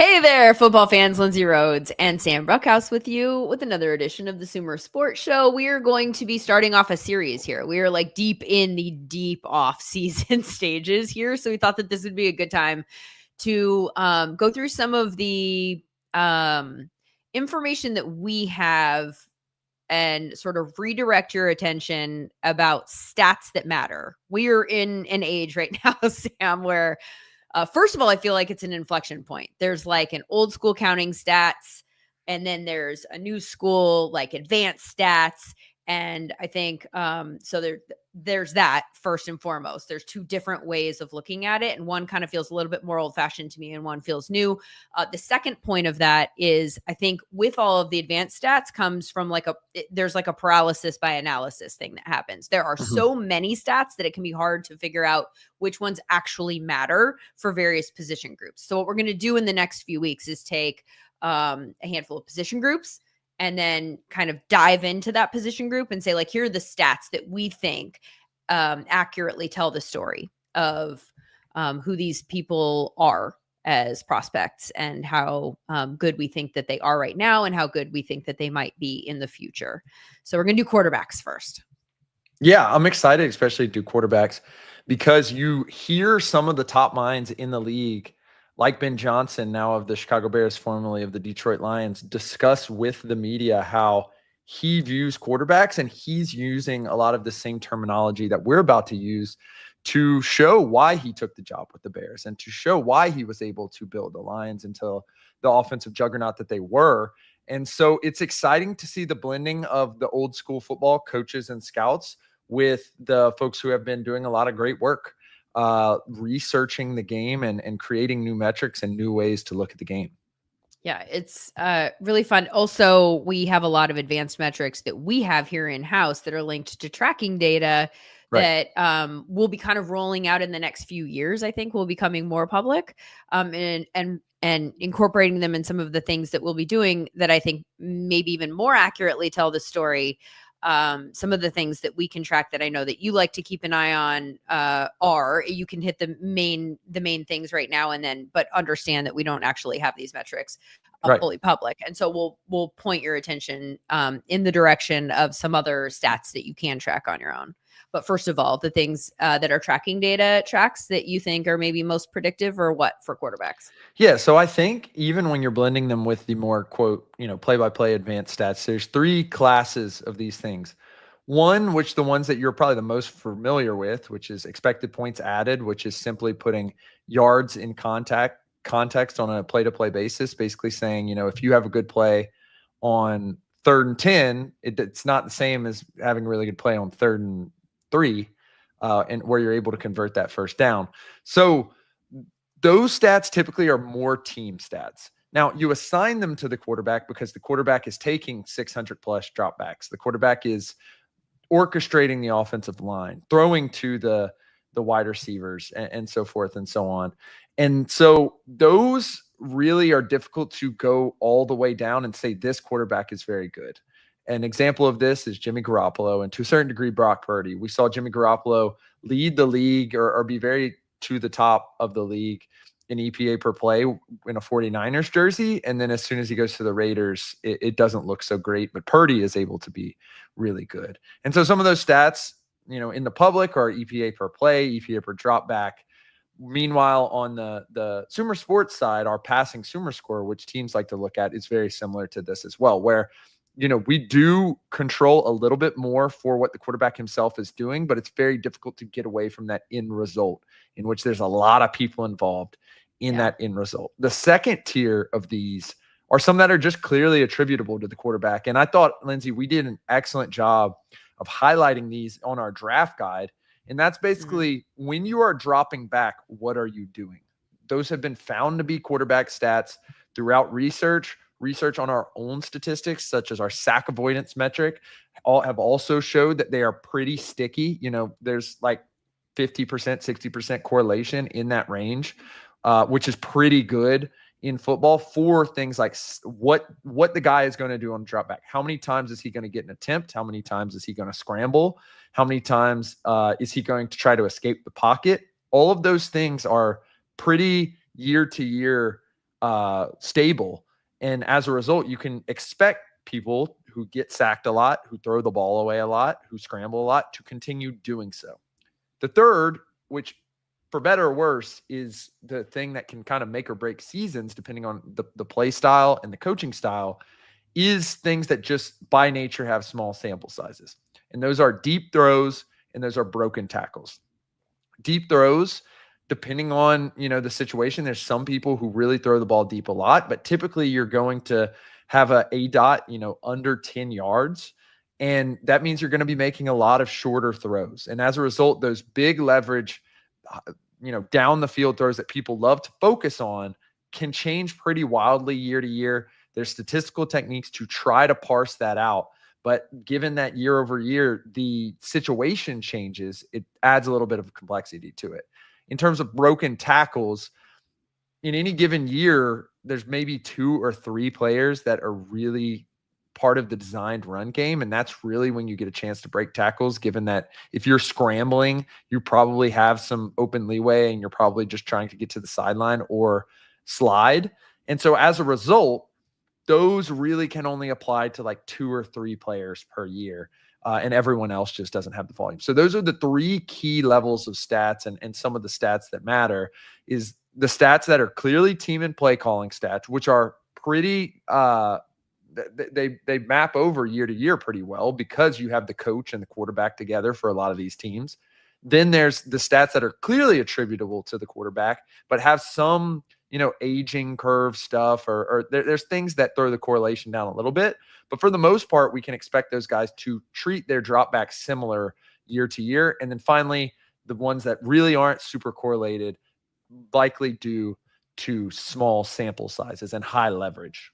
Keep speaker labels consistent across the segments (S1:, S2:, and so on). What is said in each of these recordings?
S1: Hey there, football fans. Lindsay Rhodes and Sam Bruchhaus with you with another edition of the SumerSports Show. We are going to be starting off a series here. We are like deep in the deep off-season stages here, so we thought that this would be a good time to go through some of the information that we have and sort of redirect your attention about stats that matter. We are in an age right now, Sam, where first of all, I feel like it's an inflection point. There's like an old school counting stats, and then there's a new school like advanced stats. And I think so there's that first and foremost. There's two different ways of looking at it, and one kind of feels a little bit more old fashioned to me, and one feels new. The second point of that is I think with all of the advanced stats comes from there's like a paralysis by analysis thing that happens. There are so many stats that it can be hard to figure out which ones actually matter for various position groups. So what we're going to do in the next few weeks is take a handful of position groups and then kind of dive into that position group and say, like, here are the stats that we think accurately tell the story of who these people are as prospects and how good we think that they are right now and how good we think that they might be in the future. So we're going to do quarterbacks first.
S2: Yeah, I'm excited, especially to do quarterbacks, because you hear some of the top minds in the league, like Ben Johnson, now of the Chicago Bears, formerly of the Detroit Lions, discuss with the media how he views quarterbacks, and he's using a lot of the same terminology that we're about to use to show why he took the job with the Bears and to show why he was able to build the Lions into the offensive juggernaut that they were. And so it's exciting to see the blending of the old school football coaches and scouts with the folks who have been doing a lot of great work researching the game and creating new metrics and new ways to look at the game.
S1: Yeah, it's really fun. Also, we have a lot of advanced metrics that we have here in-house that are linked to tracking data that will be kind of rolling out in the next few years. I think will be becoming more public and incorporating them in some of the things that we'll be doing that I think maybe even more accurately tell the story. Some of the things that we can track that I know that you like to keep an eye on are you can hit the main things right now and then, but understand that we don't actually have these metrics fully public. And so we'll point your attention in the direction of some other stats that you can track on your own. But first of all, the things that are tracking data tracks that you think are maybe most predictive or what for quarterbacks?
S2: Yeah. So I think even when you're blending them with the more quote, play-by-play advanced stats, there's three classes of these things. One, which the ones that you're probably the most familiar with, which is expected points added, which is simply putting yards in context on a play-to-play basis, basically saying, if you have a good play on 3rd and 10, it's not the same as having a really good play on 3rd and 3, and where you're able to convert that first down. So those stats typically are more team stats. Now, you assign them to the quarterback because the quarterback is taking 600 plus dropbacks. The quarterback is orchestrating the offensive line, throwing to the wide receivers and so forth and so on. And so those really are difficult to go all the way down and say this quarterback is very good. An example of this is Jimmy Garoppolo and to a certain degree Brock Purdy. We saw Jimmy Garoppolo lead the league or be very to the top of the league in EPA per play in a 49ers jersey. And then as soon as he goes to the Raiders, it doesn't look so great, but Purdy is able to be really good. And so some of those stats, in the public are EPA per play, EPA per drop back. Meanwhile, on the SumerSports side, our passing Sumer score, which teams like to look at, is very similar to this as well, where we do control a little bit more for what the quarterback himself is doing, but it's very difficult to get away from that end result in which there's a lot of people involved in that end result. The second tier of these are some that are just clearly attributable to the quarterback. And I thought, Lindsay, we did an excellent job of highlighting these on our draft guide. And that's basically when you are dropping back, what are you doing? Those have been found to be quarterback stats throughout research on our own statistics, such as our sack avoidance metric, have also showed that they are pretty sticky. There's like 50%, 60% correlation in that range, which is pretty good in football for things like what the guy is going to do on drop back. How many times is he going to get an attempt? How many times is he going to scramble? How many times is he going to try to escape the pocket? All of those things are pretty year to year stable. And as a result, you can expect people who get sacked a lot, who throw the ball away a lot, who scramble a lot, to continue doing so. The third, which for better or worse is the thing that can kind of make or break seasons depending on the play style and the coaching style, is things that just by nature have small sample sizes. And those are deep throws and those are broken tackles. Deep throws, depending on, the situation, there's some people who really throw the ball deep a lot, but typically you're going to have a dot, under 10 yards. And that means you're going to be making a lot of shorter throws. And as a result, those big leverage, down the field throws that people love to focus on can change pretty wildly year to year. There's statistical techniques to try to parse that out. But given that year over year, the situation changes, it adds a little bit of complexity to it. In terms of broken tackles, in any given year, there's maybe 2 or 3 players that are really part of the designed run game. And that's really when you get a chance to break tackles, given that if you're scrambling, you probably have some open leeway and you're probably just trying to get to the sideline or slide. And so as a result, those really can only apply to like 2 or 3 players per year. And everyone else just doesn't have the volume. So those are the 3 key levels of stats, and some of the stats that matter is the stats that are clearly team and play calling stats, which are pretty, they map over year to year pretty well because you have the coach and the quarterback together for a lot of these teams. Then there's the stats that are clearly attributable to the quarterback, but have some, aging curve stuff, or there's things that throw the correlation down a little bit. But for the most part, we can expect those guys to treat their drop back similar year to year. And then finally, the ones that really aren't super correlated, likely due to small sample sizes and high leverage.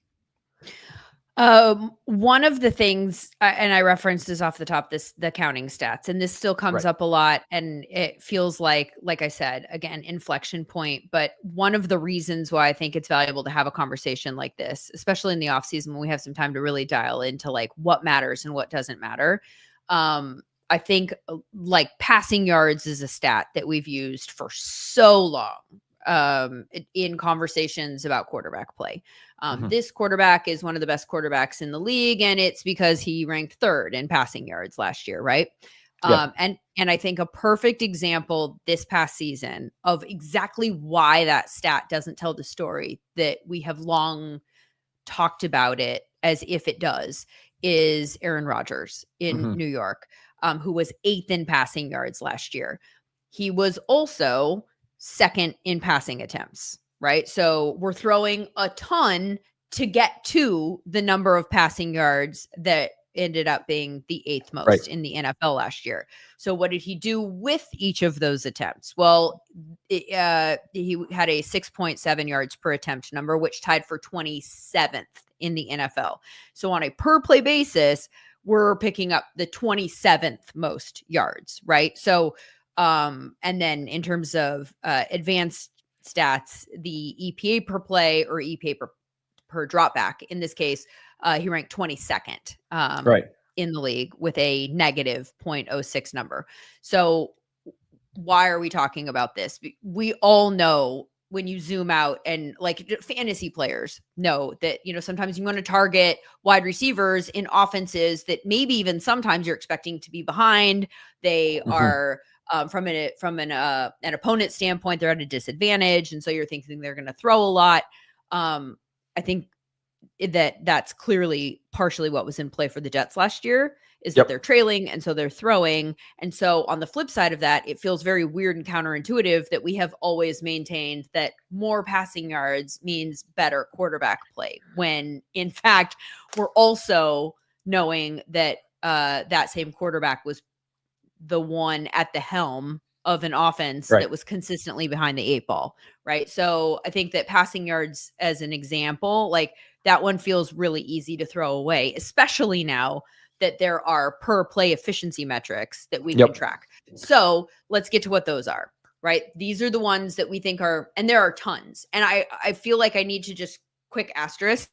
S1: One of the things, and I referenced this off the top, the counting stats, and this still comes up a lot, and it feels like I said, again, inflection point. But one of the reasons why I think it's valuable to have a conversation like this, especially in the off season when we have some time to really dial into like what matters and what doesn't matter. I think like passing yards is a stat that we've used for so long in conversations about quarterback play. This quarterback is one of the best quarterbacks in the league, and it's because he ranked 3rd in passing yards last year, right? And I think a perfect example this past season of exactly why that stat doesn't tell the story that we have long talked about it as if it does is Aaron Rodgers in New York, who was 8th in passing yards last year. He was also 2nd in passing attempts, right? So we're throwing a ton to get to the number of passing yards that ended up being the 8th most in the NFL last year. So what did he do with each of those attempts? Well, he had a 6.7 yards per attempt number, which tied for 27th in the NFL. So on a per play basis, we're picking up the 27th most yards, right? So and then in terms of advanced stats, the EPA per play or EPA per drop back, in this case, he ranked 22nd in the league with a negative 0.06 number. So why are we talking about this? We all know when you zoom out, and like fantasy players know that, sometimes you want to target wide receivers in offenses that maybe even sometimes you're expecting to be behind. They are from an opponent standpoint, they're at a disadvantage. And so you're thinking they're going to throw a lot. I think that's clearly partially what was in play for the Jets last year, is that they're trailing, and so they're throwing. And so on the flip side of that, it feels very weird and counterintuitive that we have always maintained that more passing yards means better quarterback play, when in fact we're also knowing that that same quarterback was the one at the helm of an offense that was consistently behind the 8 ball, right? So I think that passing yards as an example, like that one feels really easy to throw away, especially now that there are per play efficiency metrics that we can track. So let's get to what those are, right? These are the ones that we think are, and there are tons. And I feel like I need to just quick asterisk.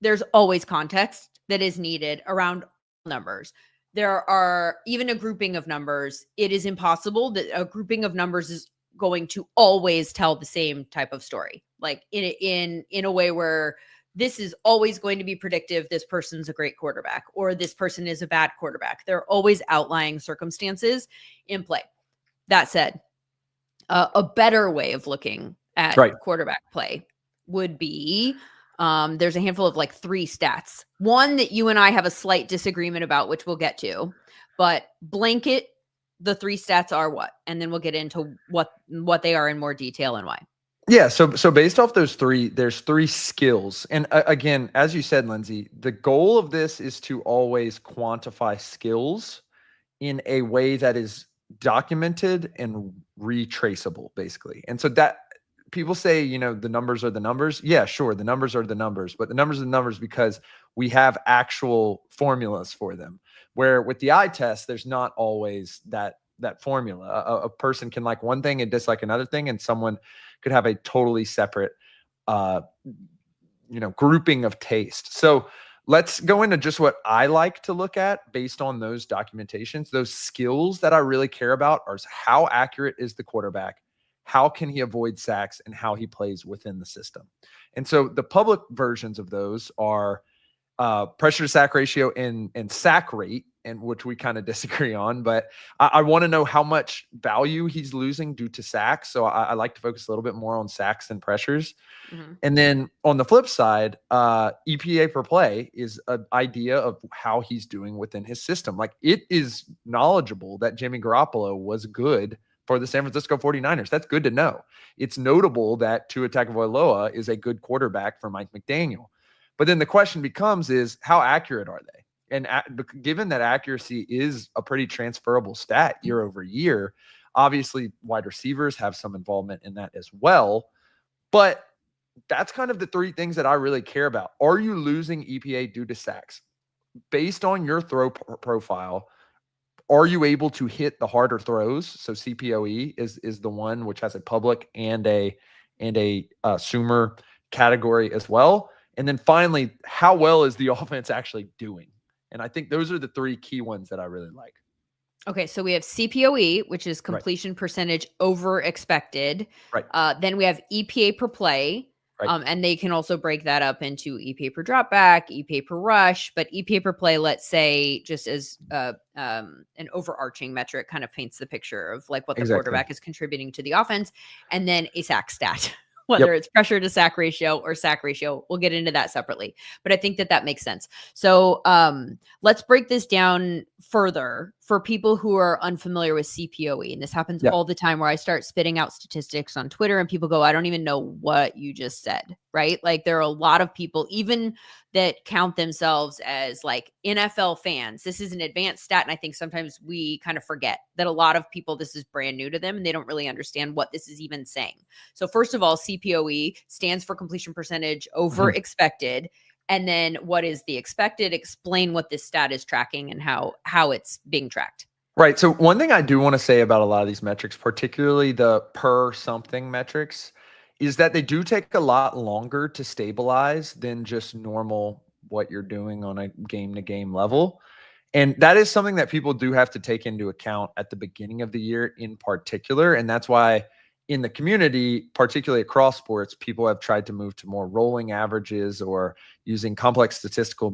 S1: There's always context that is needed around numbers. There are even a grouping of numbers. It is impossible that a grouping of numbers is going to always tell the same type of story, like in a way where this is always going to be predictive. This person's a great quarterback, or this person is a bad quarterback. There are always outlying circumstances in play. That said, a better way of looking at quarterback play would be there's a handful of like 3 stats. One that you and I have a slight disagreement about, which we'll get to, but blanket the 3 stats are what, and then we'll get into what they are in more detail and why.
S2: Yeah. So based off those 3, there's 3 skills. And again, as you said, Lindsay, the goal of this is to always quantify skills in a way that is documented and retraceable, basically. And so that people say, the numbers are the numbers. Yeah, sure. The numbers are the numbers, but the numbers are the numbers because we have actual formulas for them, where with the eye test, there's not always that formula. A person can like one thing and dislike another thing, and someone could have a totally separate, grouping of taste. So let's go into just what I like to look at based on those documentations. Those skills that I really care about are how accurate is the quarterback, how can he avoid sacks, and how he plays within the system. And so the public versions of those are pressure to sack ratio and sack rate, and which we kind of disagree on, but I want to know how much value he's losing due to sacks. So I like to focus a little bit more on sacks than pressures. Mm-hmm. And then on the flip side, EPA per play is an idea of how he's doing within his system. Like, it is knowledgeable that Jimmy Garoppolo was good for the San Francisco 49ers. That's good to know. It's notable that Tua Tagovailoa is a good quarterback for Mike McDaniel. But then the question becomes is, how accurate are they? And given that accuracy is a pretty transferable stat year over year, obviously wide receivers have some involvement in that as well. But that's kind of the 3 things that I really care about. Are you losing EPA due to sacks? Based on your throw profile, are you able to hit the harder throws? So CPOE is the one which has a public and a Sumer category as well. And then finally, how well is the offense actually doing? And I think those are the 3 key ones that I really like.
S1: Okay, so we have CPOE, which is completion percentage over expected.
S2: Right.
S1: Then we have EPA per play.
S2: Right.
S1: And they can also break that up into EPA per dropback, EPA per rush, but EPA per play, let's say, just as an overarching metric, kind of paints the picture of like what the quarterback is contributing to the offense, and then a sack stat. Whether it's pressure to sack ratio or sack ratio. We'll get into that separately, but I think that makes sense. So let's break this down further for people who are unfamiliar with CPOE. And this happens all the time, where I start spitting out statistics on Twitter and people go, I don't even know what you just said, right? Like, there are a lot of people, even that count themselves as like NFL fans. This is an advanced stat. And I think sometimes we kind of forget that a lot of people, this is brand new to them and they don't really understand what this is even saying. So first of all, CPOE stands for completion percentage over expected. And then what is the expected? Explain what this stat is tracking and how it's being tracked.
S2: Right. So one thing I do want to say about a lot of these metrics, particularly the per something metrics, is that they do take a lot longer to stabilize than just normal what you're doing on a game-to-game level. And that is something that people do have to take into account at the beginning of the year in particular. And that's why in the community, particularly across sports, people have tried to move to more rolling averages or using complex statistical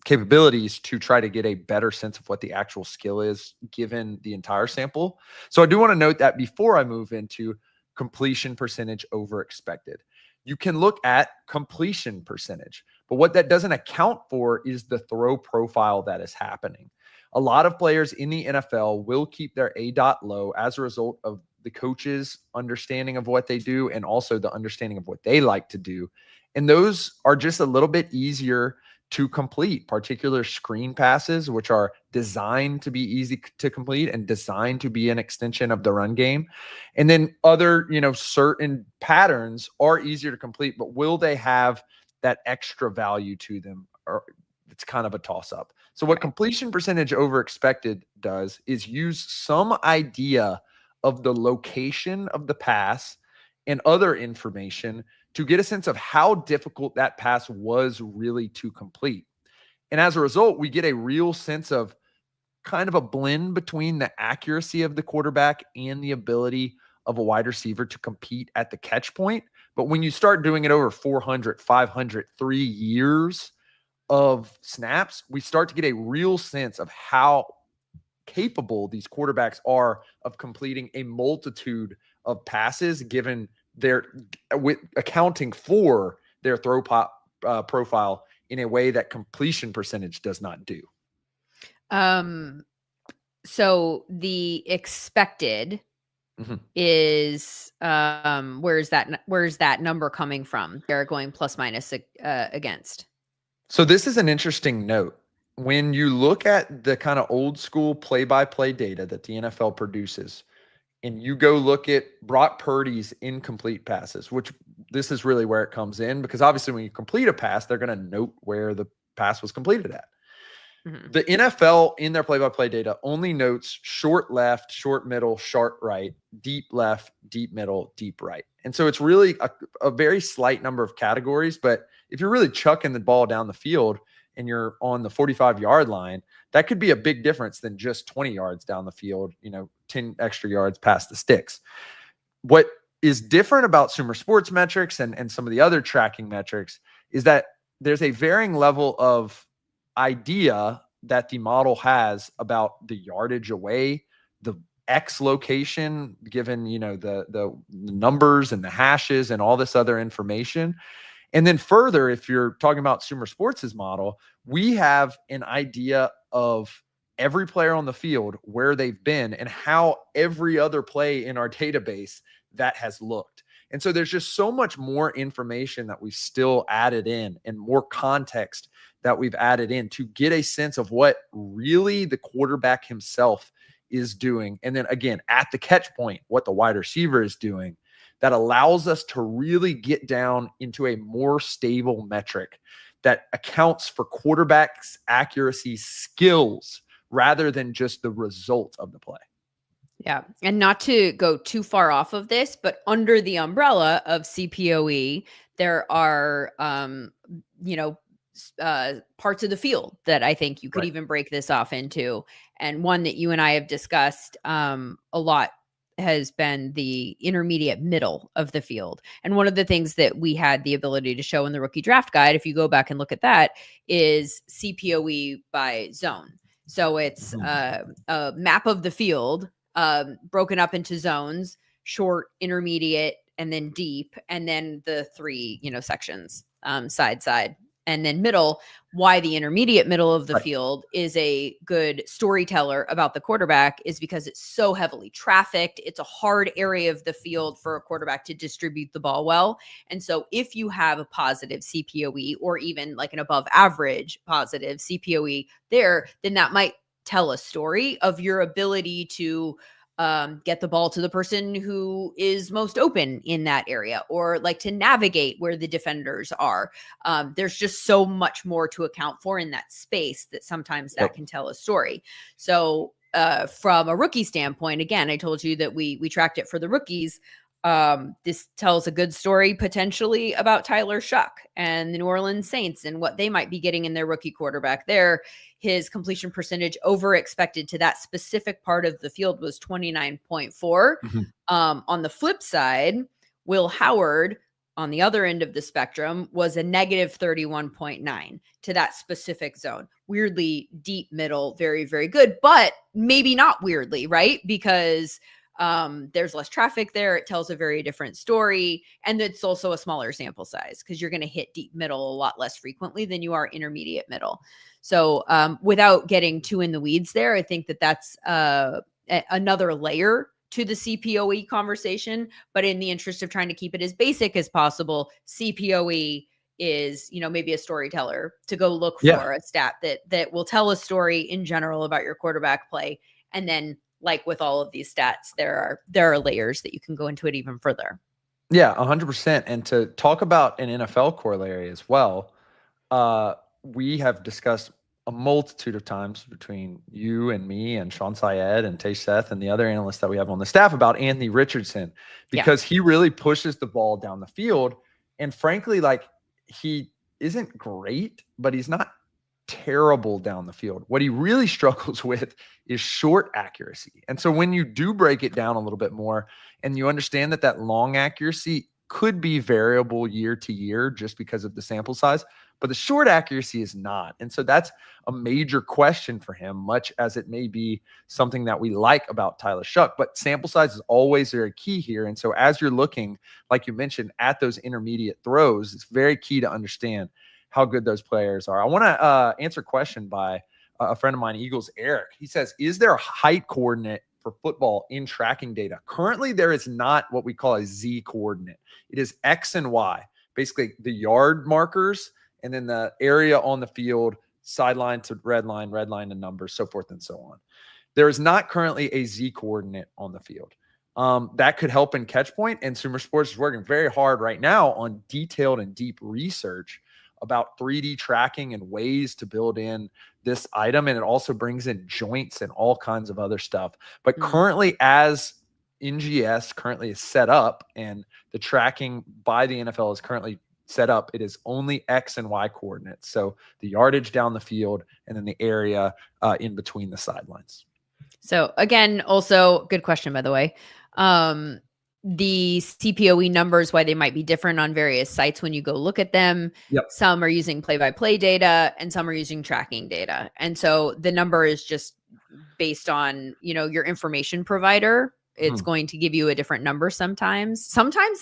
S2: capabilities to try to get a better sense of what the actual skill is given the entire sample. So I do want to note that before I move into completion percentage over expected. You can look at completion percentage, but what that doesn't account for is the throw profile that is happening. A lot of players in the NFL will keep their ADOT low as a result of the coach's understanding of what they do and also the understanding of what they like to do. And those are just a little bit easier to complete, particular screen passes, which are designed to be easy to complete and designed to be an extension of the run game. And then other, certain patterns are easier to complete, but will they have that extra value to them? Or it's kind of a toss up. So what completion percentage over expected does is use some idea of the location of the pass and other information to get a sense of how difficult that pass was really to complete. And as a result, we get a real sense of kind of a blend between the accuracy of the quarterback and the ability of a wide receiver to compete at the catch point. But when you start doing it over 400, 500, 3 years of snaps, we start to get a real sense of how capable these quarterbacks are of completing a multitude of passes, given their accounting for their profile in a way that completion percentage does not do.
S1: So the expected is where's that number coming from? They're going plus minus against.
S2: So this is an interesting note. When you look at the kind of old school play-by-play data that the NFL produces, and you go look at Brock Purdy's incomplete passes, which this is really where it comes in, because obviously when you complete a pass, they're going to note where the pass was completed at. The NFL in their play-by-play data only notes short left, short middle, short right, deep left, deep middle, deep right. And so it's really a very slight number of categories. But if you're really chucking the ball down the field and you're on the 45-yard line, that could be a big difference than just 20 yards down the field, 10 extra yards past the sticks. What is different about SumerSports metrics and some of the other tracking metrics is that there's a varying level of idea that the model has about the yardage away, the X location, given, the numbers and the hashes and all this other information. And then further, if you're talking about SumerSports' model, we have an idea of every player on the field, where they've been, and how every other play in our database that has looked. And so there's just so much more information that we've still added in, and more context that we've added in to get a sense of what really the quarterback himself is doing. And then again, at the catch point, what the wide receiver is doing, that allows us to really get down into a more stable metric that accounts for quarterbacks' accuracy skills rather than just the result of the play.
S1: Yeah. And not to go too far off of this, but under the umbrella of CPOE, there are, parts of the field that I think you could even break this off into. And one that you and I have discussed a lot has been the intermediate middle of the field. And one of the things that we had the ability to show in the rookie draft guide, if you go back and look at that, is CPOE by zone. So it's a map of the field broken up into zones: short, intermediate, and then deep, and then the three, sections, side, and then middle. Why the intermediate middle of the field is a good storyteller about the quarterback is because it's so heavily trafficked. It's a hard area of the field for a quarterback to distribute the ball well. And so if you have a positive CPOE, or even like an above average positive CPOE there, then that might tell a story of your ability to get the ball to the person who is most open in that area, or like to navigate where the defenders are. There's just so much more to account for in that space that sometimes that can tell a story. So from a rookie standpoint, again, I told you that we tracked it for the rookies. This tells a good story potentially about Tyler Shuck and the New Orleans Saints and what they might be getting in their rookie quarterback there. His completion percentage over expected to that specific part of the field was 29.4. On the flip side, Will Howard on the other end of the spectrum was a negative 31.9 to that specific zone. Weirdly deep middle, very, very good, but maybe not weirdly, right? Because there's less traffic there. It tells a very different story. And it's also a smaller sample size because you're going to hit deep middle a lot less frequently than you are intermediate middle. So without getting too in the weeds there, I think that that's another layer to the CPOE conversation. But in the interest of trying to keep it as basic as possible, CPOE is, maybe a storyteller to go look for a stat that will tell a story in general about your quarterback play. And then, like with all of these stats, there are layers that you can go into it even further.
S2: Yeah, 100%. And to talk about an NFL corollary as well, we have discussed a multitude of times between you and me and Sean Syed and Tay Seth and the other analysts that we have on the staff about Anthony Richardson, because he really pushes the ball down the field. And frankly, like, he isn't great, but he's not terrible down the field. What he really struggles with is short accuracy. And so when you do break it down a little bit more and you understand that that long accuracy could be variable year to year just because of the sample size, but the short accuracy is not. And so that's a major question for him, much as it may be something that we like about Tyler Shuck. But sample size is always very key here. And so as you're looking, like you mentioned, at those intermediate throws, it's very key to understand how good those players are. I want to answer a question by a friend of mine, Eagles Eric. He says, is there a height coordinate for football in tracking data? Currently, there is not what we call a Z coordinate. It is X and Y, basically the yard markers, and then the area on the field, sideline to red line to numbers, so forth and so on. There is not currently a Z coordinate on the field. That could help in catch point, and SumerSports is working very hard right now on detailed and deep research about 3D tracking and ways to build in this item. And it also brings in joints and all kinds of other stuff. But currently, as NGS currently is set up and the tracking by the NFL is currently set up, it is only X and Y coordinates. So the yardage down the field and then the area in between the sidelines.
S1: So again, also good question, by the way. The CPOE numbers, why they might be different on various sites when you go look at them.
S2: Yep.
S1: Some are using play-by-play data and some are using tracking data. And so the number is just based on, your information provider. It's going to give you a different number sometimes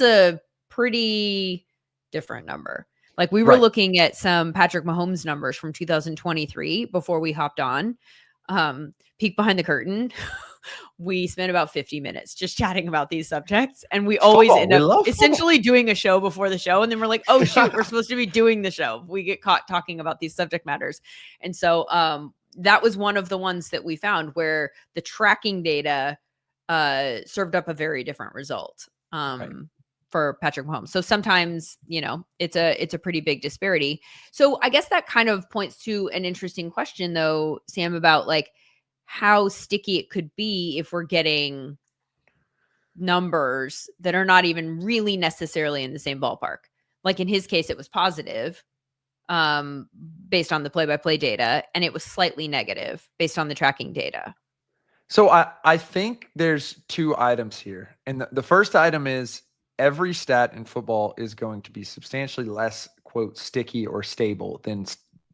S1: a pretty different number. Like we were looking at some Patrick Mahomes numbers from 2023 before we hopped on. Peek behind the curtain. We spent about 50 minutes just chatting about these subjects, and we always end up essentially doing a show before the show. And then we're like, oh shoot, we're supposed to be doing the show. We get caught talking about these subject matters. And so, that was one of the ones that we found where the tracking data, served up a very different result, for Patrick Mahomes. So sometimes, it's a pretty big disparity. So I guess that kind of points to an interesting question though, Sam, about like how sticky it could be if we're getting numbers that are not even really necessarily in the same ballpark. Like in his case, it was positive, based on the play-by-play data, and it was slightly negative based on the tracking data.
S2: So I think there's two items here. And the first item is every stat in football is going to be substantially less, quote, sticky or stable than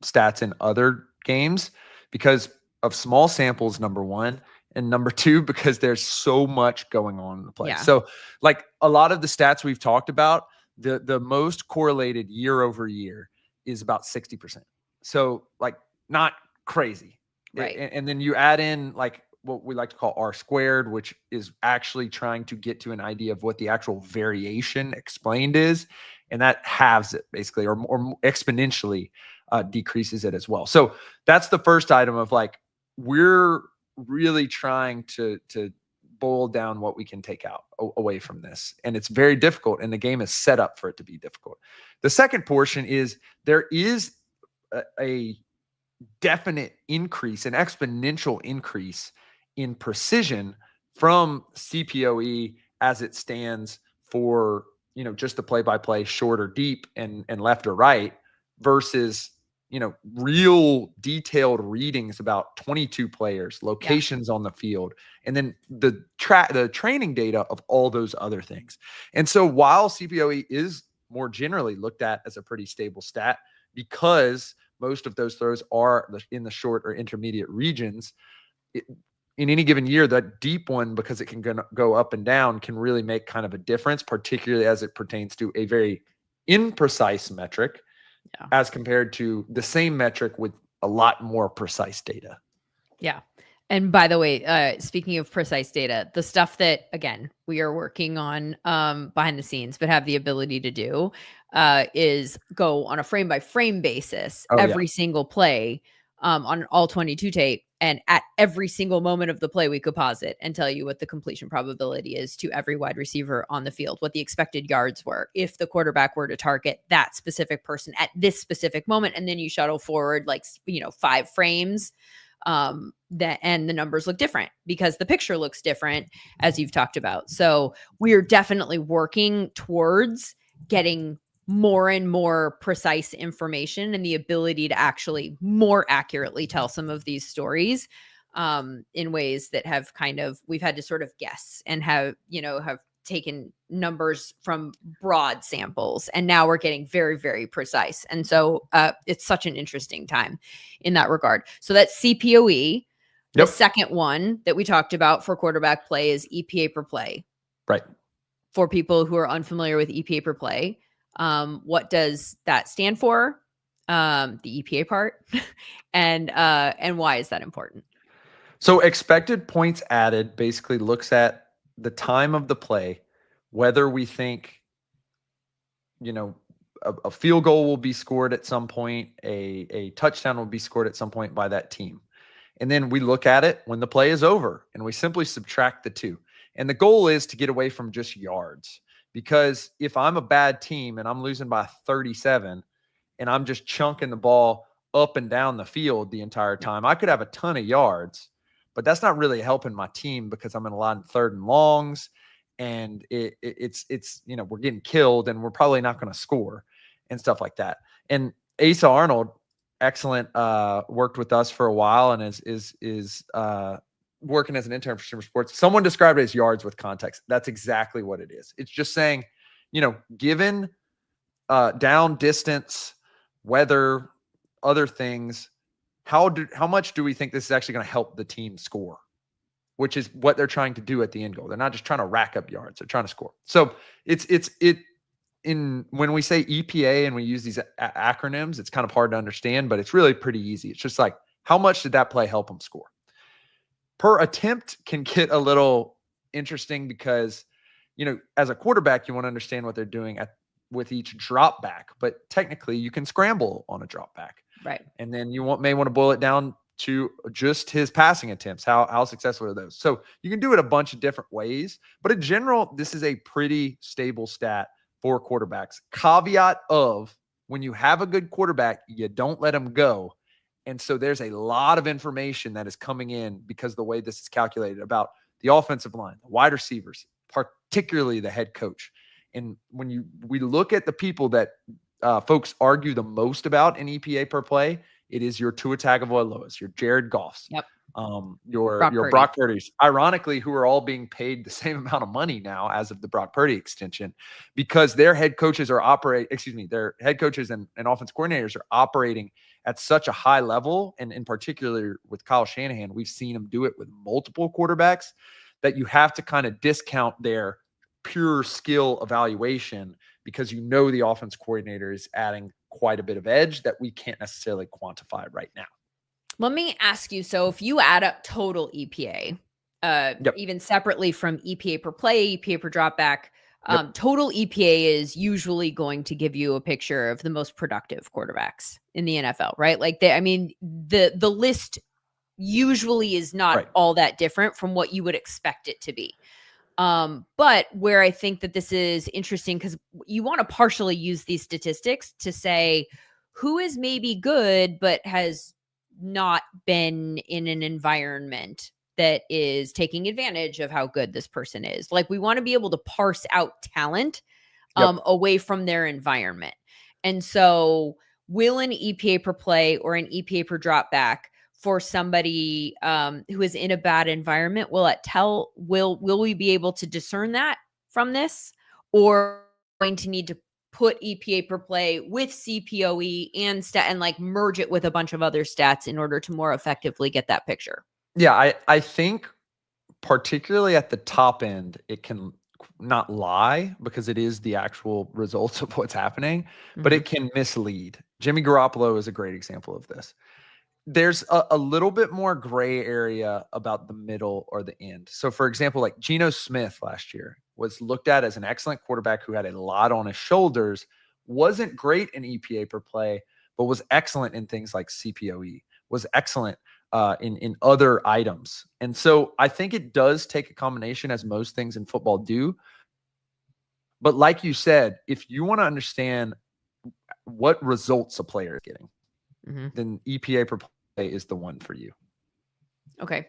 S2: stats in other games because of small samples, number one, and number two, because there's so much going on in the play. Yeah. So like a lot of the stats we've talked about, the most correlated year over year is about 60%. So like not crazy.
S1: Right.
S2: And then you add in like what we like to call R squared, which is actually trying to get to an idea of what the actual variation explained is. And that halves it basically, or exponentially decreases it as well. So that's the first item of like, we're really trying to boil down what we can take out away from this. And it's very difficult. And the game is set up for it to be difficult. The second portion is there is a definite increase, an exponential increase in precision from CPOE as it stands for, just the play-by-play short or deep and left or right versus, real detailed readings about 22 players, locations on the field, and then the training data of all those other things. And so while CPOE is more generally looked at as a pretty stable stat because most of those throws are in the short or intermediate regions, in any given year, that deep one, because it can go up and down, can really make kind of a difference, particularly as it pertains to a very imprecise metric as compared to the same metric with a lot more precise data.
S1: Yeah. And by the way, speaking of precise data, the stuff that, again, we are working on behind the scenes, but have the ability to do is go on a frame by frame basis, every single play on all 22 tape. And at every single moment of the play, we could pause it and tell you what the completion probability is to every wide receiver on the field, what the expected yards were, if the quarterback were to target that specific person at this specific moment. And then you shuttle forward 5 frames. And the numbers look different because the picture looks different, as you've talked about. So we are definitely working towards getting more and more precise information and the ability to actually more accurately tell some of these stories in ways that have we've had to sort of guess and have taken numbers from broad samples. And now we're getting very, very precise. And so it's such an interesting time in that regard. So that's CPOE. The second one that we talked about for quarterback play is EPA per play.
S2: Right.
S1: For people who are unfamiliar with EPA per play, what does that stand for? The EPA part, and why is that important?
S2: So expected points added basically looks at the time of the play, whether we think, a field goal will be scored at some point, a touchdown will be scored at some point by that team. And then we look at it when the play is over and we simply subtract the two. And the goal is to get away from just yards, because if I'm a bad team and I'm losing by 37 and I'm just chunking the ball up and down the field the entire time, I could have a ton of yards, but that's not really helping my team because I'm in a lot of third and longs and it's we're getting killed and we're probably not going to score and stuff like that. And Asa Arnold, excellent, worked with us for a while and is working as an intern for SumerSports. Someone described it as yards with context. That's exactly what it is. It's just saying, given down distance, weather, other things, how much do we think this is actually going to help the team score? Which is what they're trying to do at the end goal. They're not just trying to rack up yards; they're trying to score. So when we say EPA and we use these acronyms, it's kind of hard to understand, but it's really pretty easy. It's just like, how much did that play help them score? Per attempt can get a little interesting because, as a quarterback, you want to understand what they're doing with each drop back, but technically you can scramble on a drop back.
S1: Right.
S2: And then you may want to boil it down to just his passing attempts. How successful are those? So you can do it a bunch of different ways, but in general, this is a pretty stable stat for quarterbacks. Caveat of, when you have a good quarterback, you don't let him go. And so there's a lot of information that is coming in because the way this is calculated about the offensive line, the wide receivers, particularly the head coach. And when we look at the people that folks argue the most about in EPA per play, it is your Tua Tagovailoas, your Jared Goffs,
S1: yep,
S2: your Brock Purdy's, ironically, who are all being paid the same amount of money now as of the Brock Purdy extension, because their head coaches and offense coordinators are operating at such a high level. And in particular with Kyle Shanahan, we've seen him do it with multiple quarterbacks, that you have to kind of discount their pure skill evaluation because the offense coordinator is adding quite a bit of edge that we can't necessarily quantify right now.
S1: Let me ask you, so if you add up total EPA, even separately from EPA per play, EPA per drop back, total EPA is usually going to give you a picture of the most productive quarterbacks in the NFL, right? Like the list usually is not all that different from what you would expect it to be. But where I think that this is interesting, because you want to partially use these statistics to say who is maybe good, but has not been in an environment that is taking advantage of how good this person is. Like, we want to be able to parse out talent away from their environment. And so will an EPA per play or an EPA per drop back for somebody who is in a bad environment, will we be able to discern that from this, or going to need to put EPA per play with CPOE and like merge it with a bunch of other stats in order to more effectively get that picture?
S2: Yeah, I think particularly at the top end, it can not lie because it is the actual results of what's happening, but it can mislead. Jimmy Garoppolo is a great example of this. There's a little bit more gray area about the middle or the end. So, for example, like Geno Smith last year was looked at as an excellent quarterback who had a lot on his shoulders, wasn't great in EPA per play, but was excellent in things like CPOE, was excellent in other items. And so I think it does take a combination, as most things in football do. But like you said, if you want to understand what results a player is getting, then EPA per play is the one for you.
S1: Okay.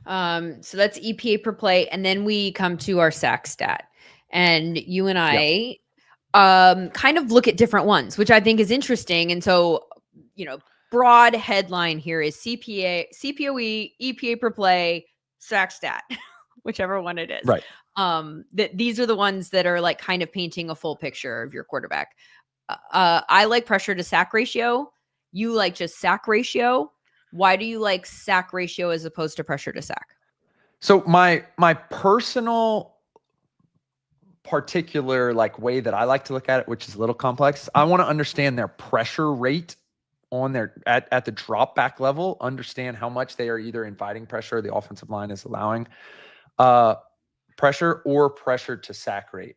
S1: So that's EPA per play. And then we come to our sack stat. And you and I kind of look at different ones, which I think is interesting. And so, broad headline here is CPOE, EPA per play, sack stat, whichever one it is.
S2: Right.
S1: That these are the ones that are like kind of painting a full picture of your quarterback. I like pressure to sack ratio. You like just sack ratio. Why do you like sack ratio as opposed to pressure to sack?
S2: So my personal particular like way that I like to look at it, which is a little complex, I want to understand their pressure rate on their at the drop back level, understand how much they are either inviting pressure, the offensive line is allowing pressure, or pressure to sack rate.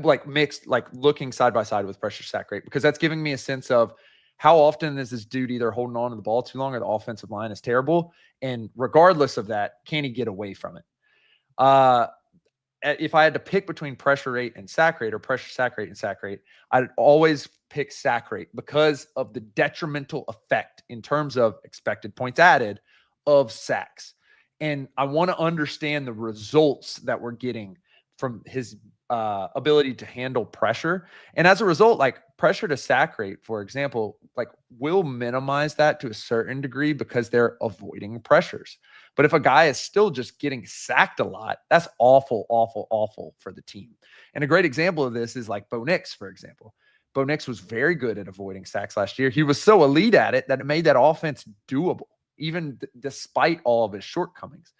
S2: Like mixed, like looking side by side with pressure sack rate, because that's giving me a sense of how often is this dude either holding on to the ball too long or the offensive line is terrible. And regardless of that, can he get away from it? If I had to pick between pressure rate and sack rate, or pressure sack rate and sack rate, I'd always pick sack rate because of the detrimental effect in terms of expected points added of sacks. And I want to understand the results that we're getting from his ability to handle pressure. And as a result, like pressure to sack rate, for example, like will minimize that to a certain degree because they're avoiding pressures. But if a guy is still just getting sacked a lot, that's awful, awful, awful for the team. And a great example of this is like Bo Nix, for example. Bo Nix was very good at avoiding sacks last year. He was so elite at it that it made that offense doable, even despite all of his shortcomings.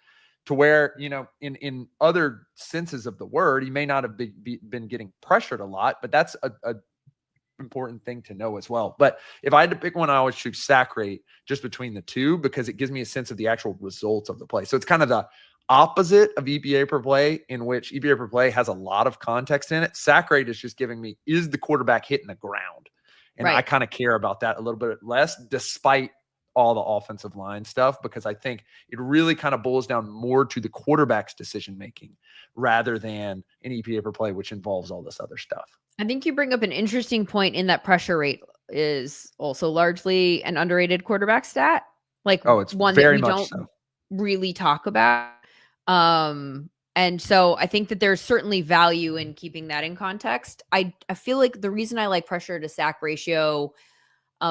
S2: To where, in other senses of the word, he may not have been getting pressured a lot, but that's a important thing to know as well. But if I had to pick one, I always choose sack rate just between the two because it gives me a sense of the actual results of the play. So it's kind of the opposite of EPA per play, in which EPA per play has a lot of context in it. Sack rate is just giving me, is the quarterback hitting the ground? And
S1: Right.
S2: I kind of care about that a little bit less, despite all the offensive line stuff, because I think it really kind of boils down more to the quarterback's decision making rather than an EPA per play, which involves all this other stuff.
S1: I think you bring up an interesting point in that pressure rate is also largely an underrated quarterback stat, like
S2: Oh, it's
S1: one that
S2: very
S1: we
S2: much
S1: don't
S2: so.
S1: really talk about. And so I think that there's certainly value in keeping that in context. I feel like the reason I like pressure to sack ratio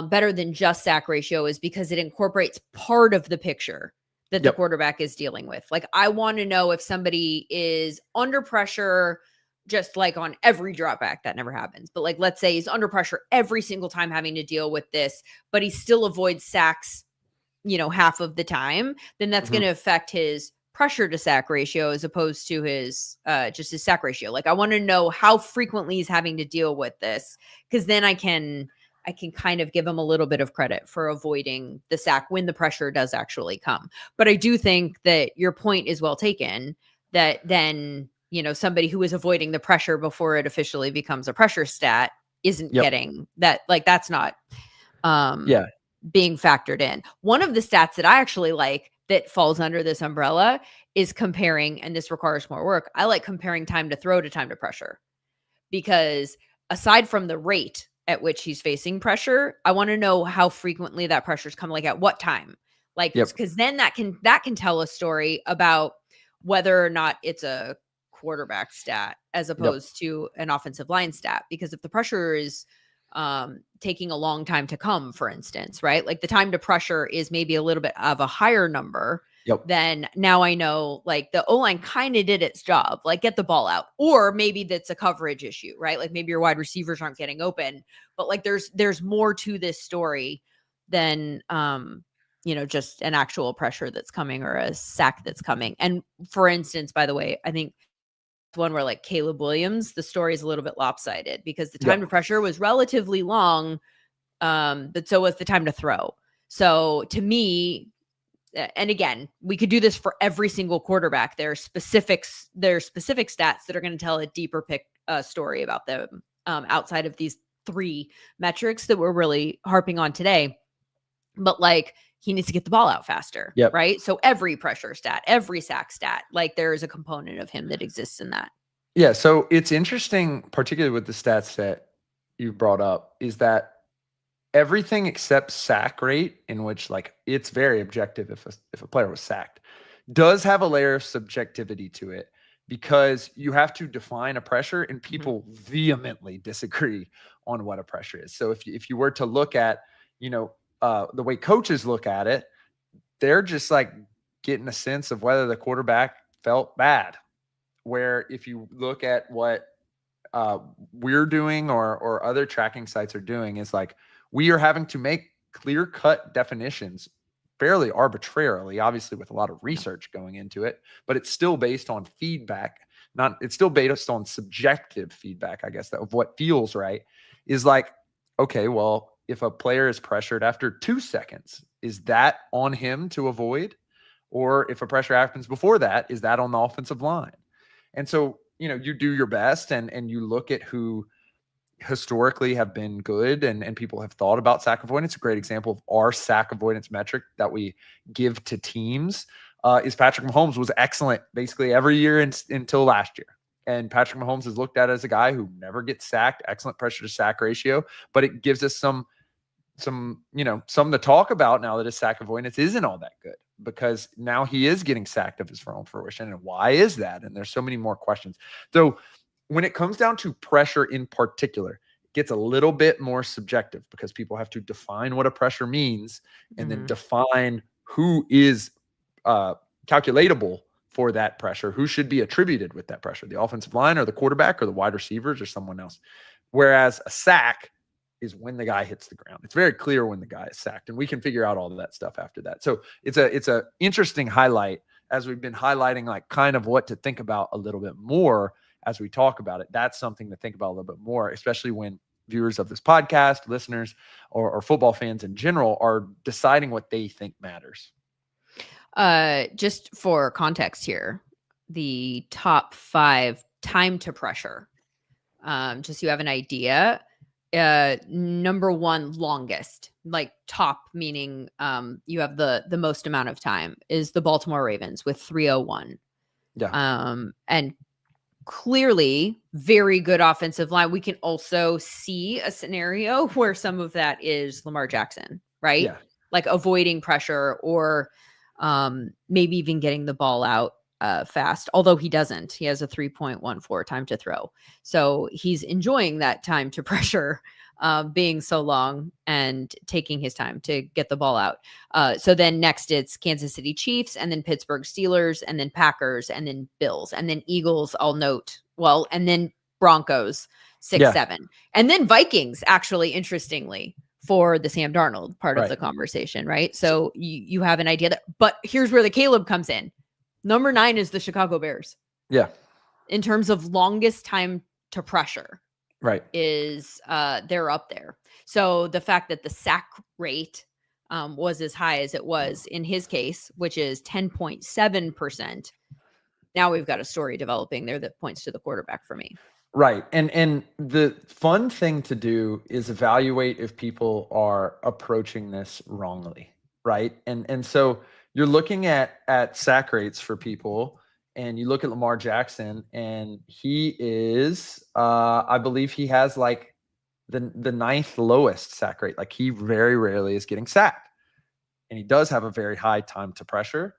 S1: better than just sack ratio is because it incorporates part of the picture that the
S2: Yep.
S1: quarterback is dealing with. Like I want to know if somebody is under pressure, just like on every drop back. That never happens. But like, let's say he's under pressure every single time having to deal with this, but he still avoids sacks, half of the time, then that's going to affect his pressure to sack ratio as opposed to his just his sack ratio. Like I want to know how frequently he's having to deal with this, because then I can kind of give him a little bit of credit for avoiding the sack when the pressure does actually come. But I do think that your point is well taken, that then, somebody who is avoiding the pressure before it officially becomes a pressure stat isn't
S2: Yep.
S1: getting that. Like that's not
S2: Yeah.
S1: being factored in. One of the stats that I actually like that falls under this umbrella is comparing, and this requires more work. I like comparing time to throw to time to pressure, because aside from the rate at which he's facing pressure, I want to know how frequently that pressure's come, like at what time. Like,
S2: Yep.
S1: because then that can tell a story about whether or not it's a quarterback stat as
S2: Yep.
S1: opposed to an offensive line stat. Because if the pressure is taking a long time to come, for instance, right? Like the time to pressure is maybe a little bit of a higher number.
S2: Yep.
S1: Then now I know like the O-line kind of did its job, like get the ball out. Or maybe that's a coverage issue, right? Like maybe your wide receivers aren't getting open, but like there's more to this story than just an actual pressure that's coming or a sack that's coming. And for instance, by the way, I think one where like Caleb Williams, the story is a little bit lopsided because the time to
S2: Yep.
S1: pressure was relatively long, but so was the time to throw. So to me, and again, we could do this for every single quarterback. There are specific stats that are going to tell a deeper story about them outside of these three metrics that we're really harping on today. But like he needs to get the ball out faster,
S2: Yep.
S1: right? So every pressure stat, every sack stat, like there is a component of him that exists in that.
S2: Yeah. So it's interesting, particularly with the stats that you brought up, is that everything except sack rate, in which like it's very objective if a player was sacked, does have a layer of subjectivity to it, because you have to define a pressure and
S1: Mhm.
S2: people vehemently disagree on what a pressure is. So if you were to look at, the way coaches look at it, they're just like getting a sense of whether the quarterback felt bad. Where if you look at what uh, we're doing or other tracking sites are doing, is like we are having to make clear cut definitions fairly arbitrarily, obviously with a lot of
S1: Yeah.
S2: research going into it, but it's still based on feedback. Not It's still based on subjective feedback, I guess, of what feels right. Is like, okay, well, if a player is pressured after 2 seconds, is that on him to avoid? Or if a pressure happens before that, is that on the offensive line? And so, you do your best and you look at who historically have been good and people have thought about sack avoidance. A great example of our sack avoidance metric that we give to teams is Patrick Mahomes was excellent basically every year until last year. And Patrick Mahomes is looked at as a guy who never gets sacked, excellent pressure to sack ratio, but it gives us something to talk about now that his sack avoidance isn't all that good, because now he is getting sacked of his own fruition. And why is that? And there's so many more questions. So when it comes down to pressure in particular, it gets a little bit more subjective because people have to define what a pressure means and then
S1: Mhm.
S2: define who is calculatable for that pressure, who should be attributed with that pressure, the offensive line or the quarterback or the wide receivers or someone else. Whereas a sack is when the guy hits the ground. It's very clear when the guy is sacked, and we can figure out all of that stuff after that. So it's a interesting highlight, as we've been highlighting like kind of what to think about a little bit more as we talk about it. That's something to think about a little bit more, especially when viewers of this podcast, listeners, or football fans in general are deciding what they think matters.
S1: Just for context here, the top 5 time to pressure. Just so you have an idea. Number 1 longest, like top, meaning you have the most amount of time, is the Baltimore Ravens with 301.
S2: Yeah.
S1: And clearly very good offensive line. We can also see a scenario where some of that is Lamar Jackson, right?
S2: Yeah.
S1: Like avoiding pressure or maybe even getting the ball out fast, although he doesn't. He has a 3.14 time to throw. So he's enjoying that time to pressure being so long and taking his time to get the ball out. So then next it's Kansas City Chiefs, and then Pittsburgh Steelers, and then Packers, and then Bills, and then Eagles, I'll note. Well, and then Broncos, 6-7. And then Vikings, actually, interestingly, for the Sam Darnold part of the conversation, right? So you have an idea that, but here's where the Caleb comes in. Number 9 is the Chicago Bears.
S2: Yeah.
S1: In terms of longest time to pressure.
S2: Right.
S1: Is they're up there. So the fact that the sack rate was as high as it was in his case, which is 10.7%. Now we've got a story developing there that points to the quarterback for me.
S2: Right. And the fun thing to do is evaluate if people are approaching this wrongly, right? And so you're looking at sack rates for people, and you look at Lamar Jackson, and he is I believe he has like the 9th lowest sack rate. Like he very rarely is getting sacked. And he does have a very high time to pressure.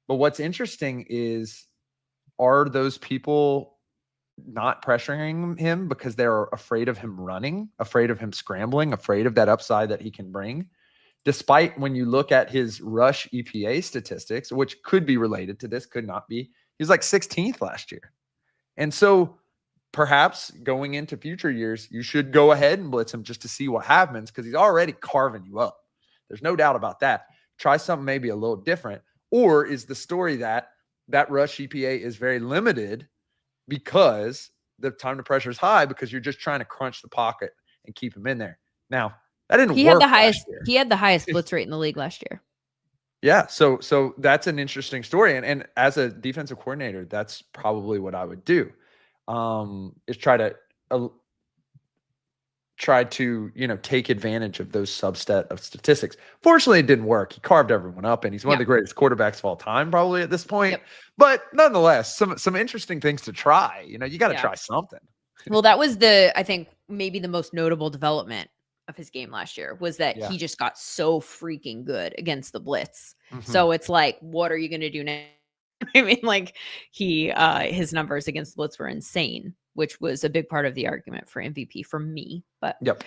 S2: But what's interesting is, are those people not pressuring him because they're afraid of him running, afraid of him scrambling, afraid of that upside that he can bring? Despite when you look at his rush EPA statistics, which could be related to this, could not be, he was like 16th last year. And so perhaps going into future years, you should go ahead and blitz him just to see what happens, because he's already carving you up. There's no doubt about that. Try something maybe a little different. Or is the story that rush EPA is very limited because the time to pressure is high, because you're just trying to crunch the pocket and keep him in there? Now, that didn't work last year.
S1: He had the highest blitz rate in the league last year.
S2: Yeah, so that's an interesting story, and as a defensive coordinator, that's probably what I would do. Is try to take advantage of those subset of statistics. Fortunately, it didn't work. He carved everyone up, and he's one of the greatest quarterbacks of all time, probably at this point.
S1: Yep.
S2: But nonetheless, some interesting things to try. You got to try something.
S1: Well, that was I think maybe the most notable development of his game last year, was that he just got so freaking good against the blitz.
S2: Mm-hmm.
S1: So it's like, what are you going to do now? I mean, like his numbers against the blitz were insane, which was a big part of the argument for MVP for me. But
S2: Yep.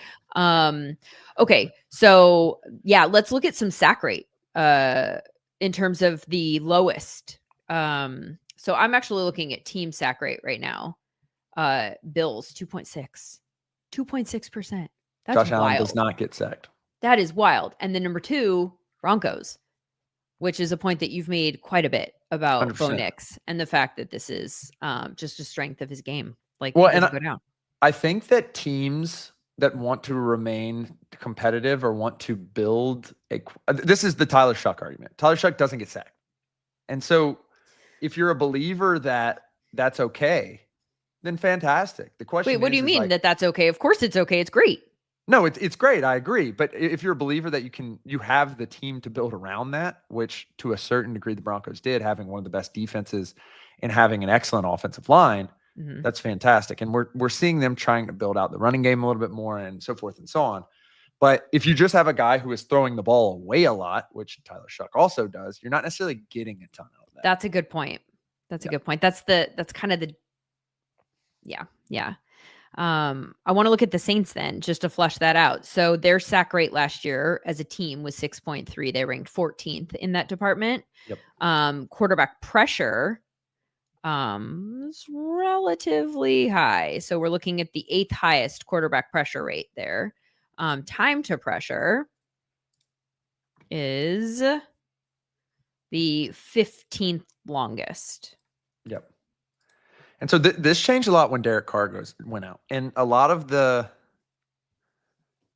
S1: okay, so yeah, let's look at some sack rate in terms of the lowest. So I'm actually looking at team sack rate right now. Bills 2.6%. That's
S2: Josh Allen
S1: wild.
S2: does not get sacked.
S1: That is wild. And then number 2, Broncos, which is a point that you've made quite a bit about Bo
S2: 100%.
S1: Nix and the fact that this is just a strength of his game. Like,
S2: Well,
S1: he
S2: and
S1: doesn't go down.
S2: I think that teams that want to remain competitive or want to build this is the Tyler Shuck argument. Tyler Shuck doesn't get sacked. And so if you're a believer that that's okay, then fantastic. The question
S1: Wait, what do you
S2: is
S1: mean
S2: like,
S1: that's okay? Of course it's okay. It's great.
S2: no, it's great. I agree. But if you're a believer that you have the team to build around that, which to a certain degree the Broncos did, having one of the best defenses and having an excellent offensive line, that's fantastic. And we're seeing them trying to build out the running game a little bit more and so forth and so on. But if you just have a guy who is throwing the ball away a lot, which Tyler Shuck also does, you're not necessarily getting a ton out of that.
S1: That's a good point. That's a good point. That's kind of the yeah. I want to look at the Saints then, just to flush that out. So their sack rate last year as a team was 6.3. They ranked 14th in that department.
S2: Yep.
S1: Quarterback pressure is relatively high. So we're looking at the 8th highest quarterback pressure rate there. Time to pressure is the 15th longest.
S2: Yep. And so this changed a lot when Derek Carr went out. And a lot of the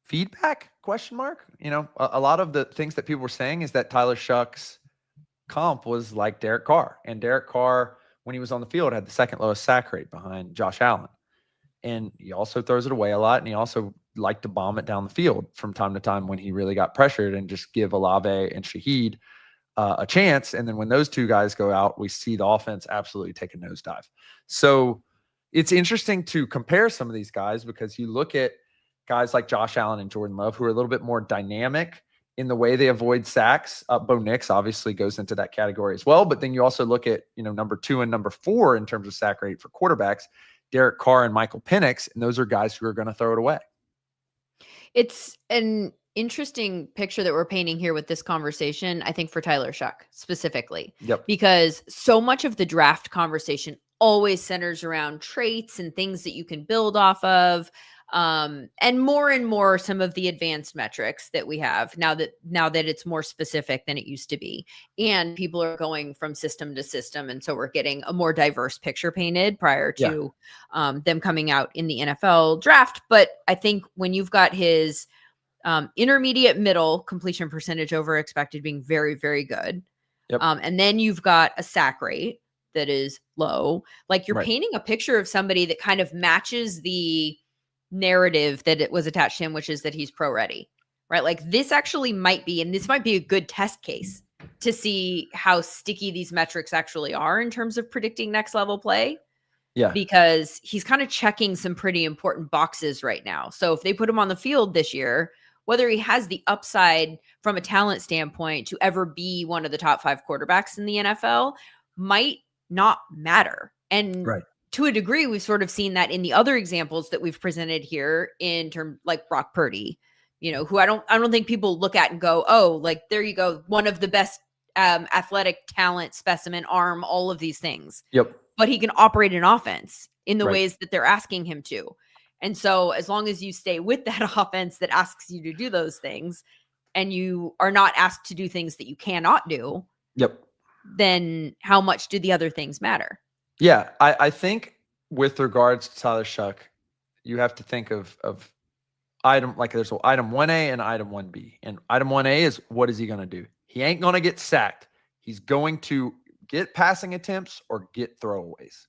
S2: feedback, question mark, a lot of the things that people were saying is that Tyler Shuck's comp was like Derek Carr. And Derek Carr, when he was on the field, had the second lowest sack rate behind Josh Allen. And he also throws it away a lot. And he also liked to bomb it down the field from time to time when he really got pressured and just give Olave and Shaheed a chance. And then when those two guys go out, we see the offense absolutely take a nosedive. So it's interesting to compare some of these guys because you look at guys like Josh Allen and Jordan Love, who are a little bit more dynamic in the way they avoid sacks. Bo Nix obviously goes into that category as well. But then you also look at, number 2 and number 4 in terms of sack rate for quarterbacks, Derek Carr and Michael Penix. And those are guys who are going to throw it away.
S1: It's an interesting picture that we're painting here with this conversation, I think, for Tyler Shuck specifically.
S2: Yep.
S1: Because so much of the draft conversation always centers around traits and things that you can build off of. And more some of the advanced metrics that we have now that it's more specific than it used to be. And people are going from system to system. And so we're getting a more diverse picture painted prior to them coming out in the NFL draft. But I think when you've got his intermediate middle completion percentage over expected being very, very good.
S2: Yep.
S1: And then you've got a sack rate that is low. Like you're painting a picture of somebody that kind of matches the narrative that it was attached to him, which is that he's pro ready, right? Like this actually might be, and this might be a good test case to see how sticky these metrics actually are in terms of predicting next level play.
S2: Yeah.
S1: Because he's kind of checking some pretty important boxes right now. So if they put him on the field this year, whether he has the upside from a talent standpoint to ever be one of the top 5 quarterbacks in the NFL might not matter. And to a degree, we've sort of seen that in the other examples that we've presented here in terms like Brock Purdy, who I don't think people look at and go, oh, like, there you go. One of the best athletic talent, specimen, arm, all of these things.
S2: Yep.
S1: But he can operate an offense in the ways that they're asking him to. And so as long as you stay with that offense that asks you to do those things and you are not asked to do things that you cannot do, then how much do the other things matter?
S2: Yeah, I think with regards to Tyler Shuck, you have to think of item, like there's item 1A and item 1B. And item 1A is, what is he going to do? He ain't going to get sacked. He's going to get passing attempts or get throwaways.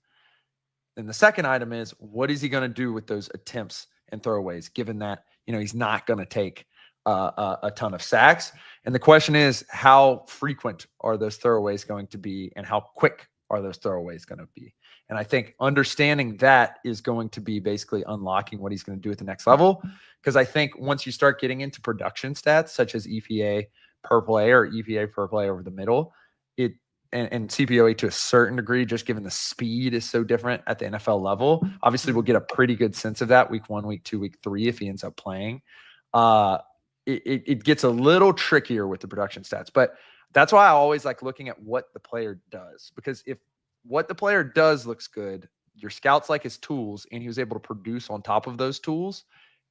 S2: And the second item is, what is he going to do with those attempts and throwaways, given that, he's not going to take a ton of sacks. And the question is, how frequent are those throwaways going to be and how quick are those throwaways going to be? And I think understanding that is going to be basically unlocking what he's going to do at the next level. Because I think once you start getting into production stats, such as EPA per play or EPA per play over the middle, and CPOA to a certain degree, just given the speed is so different at the NFL level. Obviously, we'll get a pretty good sense of that week 1, week 2, week 3 if he ends up playing. It gets a little trickier with the production stats, but that's why I always like looking at what the player does, because if what the player does looks good, your scouts like his tools, and he was able to produce on top of those tools,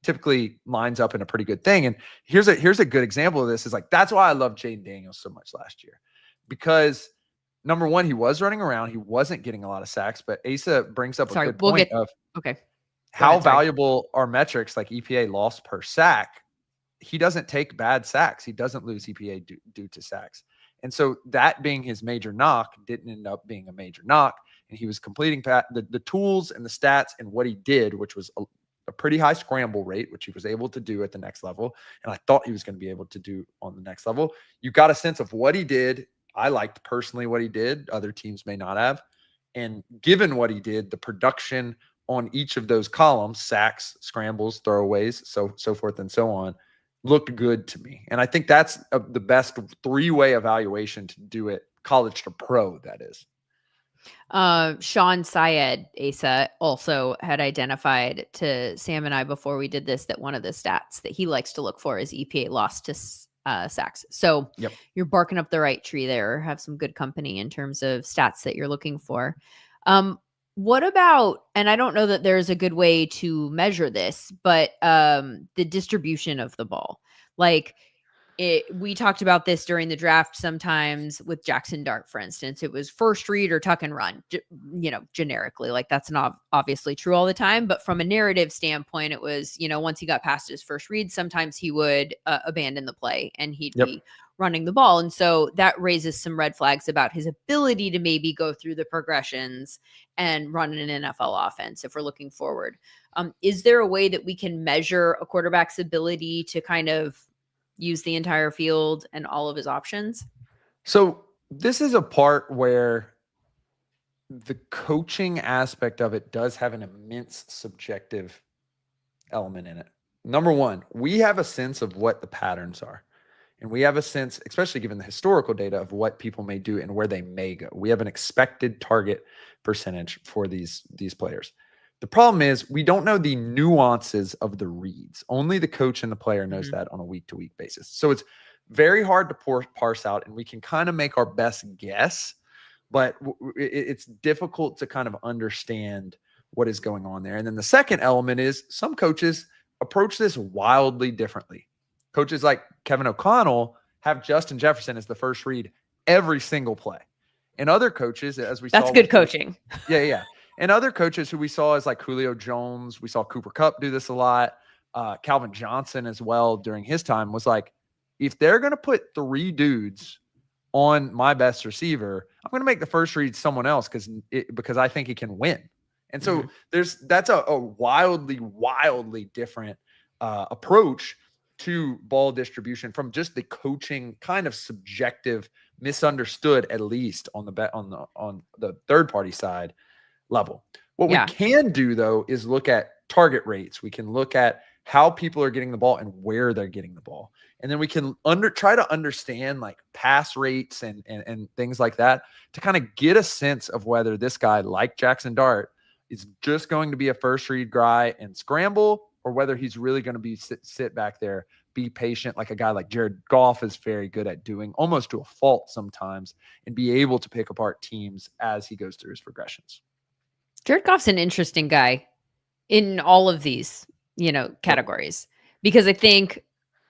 S2: typically lines up in a pretty good thing. And here's a good example of this is like, that's why I love Jaden Daniels so much last year, because number one, he was running around. He wasn't getting a lot of sacks, but Asa brings up a good point of how valuable are metrics like EPA loss per sack. He doesn't take bad sacks. He doesn't lose EPA due to sacks. And so that being his major knock didn't end up being a major knock. And he was completing the tools and the stats and what he did, which was a pretty high scramble rate, which he was able to do at the next level. And I thought he was going to be able to do on the next level. You got a sense of what he did. I liked personally what he did. Other teams may not have. And given what he did, the production on each of those columns, sacks, scrambles, throwaways, so forth and so on, looked good to me. And I think that's the best 3-way evaluation to do it, college to pro, that is.
S1: Sean Syed, Asa, also had identified to Sam and I before we did this that one of the stats that he likes to look for is EPA loss to sacks. So You're barking up the right tree there. Have some good company in terms of stats that you're looking for. What about, and I don't know that there's a good way to measure this, but the distribution of the ball. Like we talked about this during the draft sometimes with Jackson Dart, for instance. It was first read or tuck and run, generically. Like that's not obviously true all the time, but from a narrative standpoint, it was, once he got past his first read, sometimes he would abandon the play and he'd be running the ball. And so that raises some red flags about his ability to maybe go through the progressions and run an NFL offense if we're looking forward. Is there a way that we can measure a quarterback's ability to kind of use the entire field and all of his options?
S2: So this is a part where the coaching aspect of it does have an immense subjective element in it. Number one, we have a sense of what the patterns are. And we have a sense, especially given the historical data, of what people may do and where they may go. We have an expected target percentage for these players. The problem is we don't know the nuances of the reads. Only the coach and the player knows that on a week-to-week basis. So it's very hard to parse out, and we can kind of make our best guess, but it's difficult to kind of understand what is going on there. And then the second element is some coaches approach this wildly differently. Coaches like Kevin O'Connell have Justin Jefferson as the first read every single play. And other coaches, as we saw.
S1: That's good coaching.
S2: Yeah. And other coaches who we saw as like Julio Jones, we saw Cooper Kupp do this a lot. Calvin Johnson as well during his time was like, if they're going to put 3 dudes on my best receiver, I'm going to make the first read someone else because I think he can win. And so that's a wildly different approach to ball distribution from just the coaching kind of subjective, misunderstood, at least on the third party side level. What we can do though is look at target rates. We can look at how people are getting the ball and where they're getting the ball. And then we can try to understand like pass rates and things like that to kind of get a sense of whether this guy like Jackson Dart is just going to be a first read guy and scramble, or whether he's really going to be sit back there, be patient, like a guy like Jared Goff is very good at doing, almost to a fault sometimes, and be able to pick apart teams as he goes through his progressions.
S1: Jared Goff's an interesting guy in all of these, categories, because I think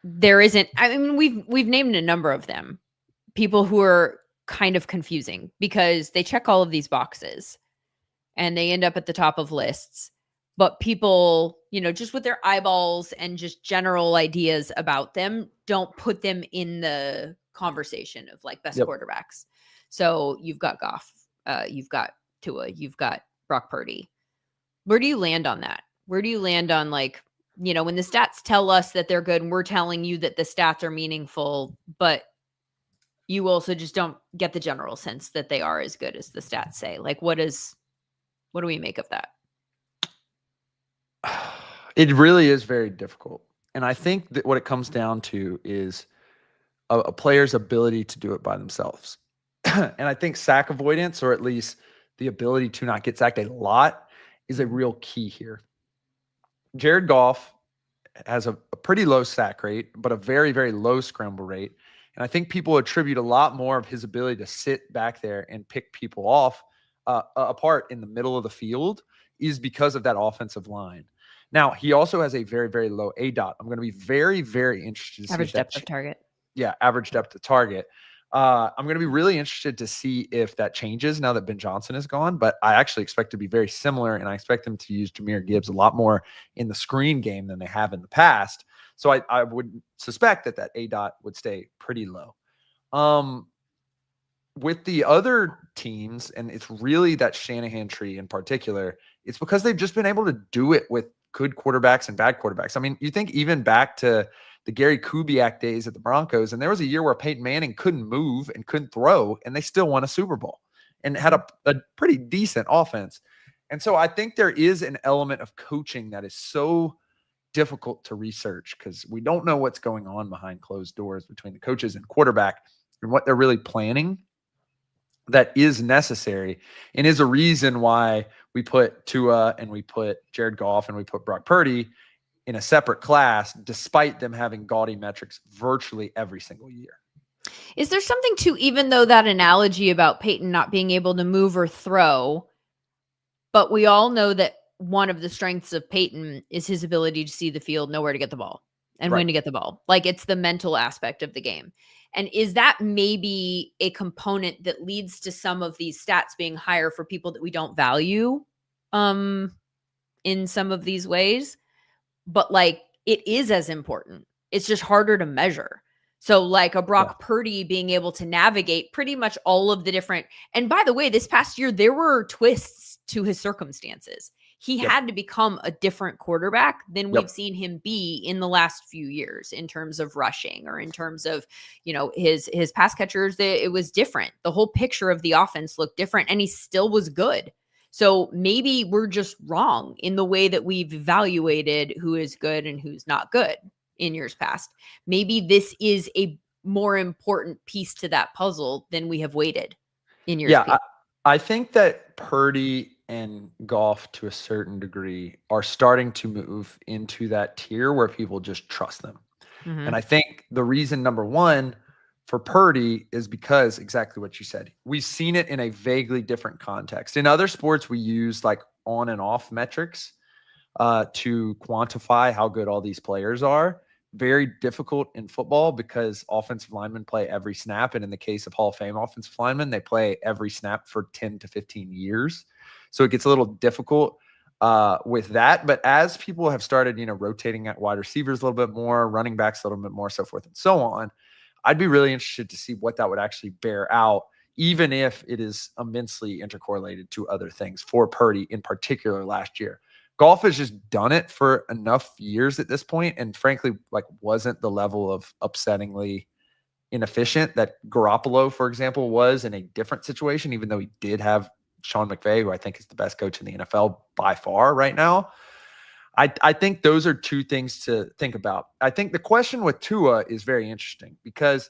S1: there isn't, I mean, we've named a number of them, people who are kind of confusing because they check all of these boxes and they end up at the top of lists. But people, just with their eyeballs and just general ideas about them, don't put them in the conversation of like best quarterbacks. So you've got Goff, you've got Tua, you've got Brock Purdy. Where do you land on that? Where do you land on like, when the stats tell us that they're good and we're telling you that the stats are meaningful, but you also just don't get the general sense that they are as good as the stats say? Like, what do we make of that?
S2: It really is very difficult. And I think that what it comes down to is a player's ability to do it by themselves. And I think sack avoidance, or at least the ability to not get sacked a lot, is a real key here. Jared Goff has a pretty low sack rate, but a very, very low scramble rate. And I think people attribute a lot more of his ability to sit back there and pick people off apart in the middle of the field is because of that offensive line. Now, he also has a very, very low ADOT. I'm going to be very, very interested to see
S1: Average depth of target.
S2: Yeah, average depth of target. I'm going to be really interested to see if that changes now that Ben Johnson is gone, but I actually expect to be very similar, and I expect them to use Jahmyr Gibbs a lot more in the screen game than they have in the past. So I would suspect that ADOT would stay pretty low. With the other teams, and it's really that Shanahan tree in particular, it's because they've just been able to do it with good quarterbacks and bad quarterbacks. I mean, you think even back to the Gary Kubiak days at the Broncos, and there was a year where Peyton Manning couldn't move and couldn't throw, and they still won a Super Bowl and had a pretty decent offense. And so I think there is an element of coaching that is so difficult to research because we don't know what's going on behind closed doors between the coaches and quarterback and what they're really planning. That is necessary and is a reason why we put Tua and we put Jared Goff and we put Brock Purdy in a separate class, despite them having gaudy metrics virtually every single year.
S1: Is there something to, even though that analogy about Peyton not being able to move or throw, but we all know that one of the strengths of Peyton is his ability to see the field, know where to get the ball and when to get the ball. Like, it's the mental aspect of the game. And is that maybe a component that leads to some of these stats being higher for people that we don't value in some of these ways? But like, it is as important. It's just harder to measure. So like a Brock Purdy being able to navigate pretty much all of the different, and by the way, this past year, there were twists to his circumstances. He had to become a different quarterback than we've seen him be in the last few years in terms of rushing or in terms of, you know, his pass catchers. It was different. The whole picture of the offense looked different, and he still was good. So maybe we're just wrong in the way that we've evaluated who is good and who's not good in years past. Maybe this is a more important piece to that puzzle than we have waited in years past.
S2: I think that Purdy and Goff, to a certain degree, are starting to move into that tier where people just trust them. Mm-hmm. And I think the reason, number one, for Purdy is because exactly what you said. We've seen it in a vaguely different context. In other sports, we use like on and off metrics to quantify how good all these players are. Very difficult in football because offensive linemen play every snap. And in the case of Hall of Fame offensive linemen, they play every snap for 10 to 15 years. So it gets a little difficult with that. But as people have started, you know, rotating at wide receivers a little bit more, running backs a little bit more, so forth and so on, I'd be really interested to see what that would actually bear out, even if it is immensely intercorrelated to other things for Purdy in particular last year. Goff has just done it for enough years at this point, and frankly, like, wasn't the level of upsettingly inefficient that Garoppolo, for example, was in a different situation, even though he did have Sean McVay, who I think is the best coach in the NFL by far right now. I think those are two things to think about. I think the question with Tua is very interesting because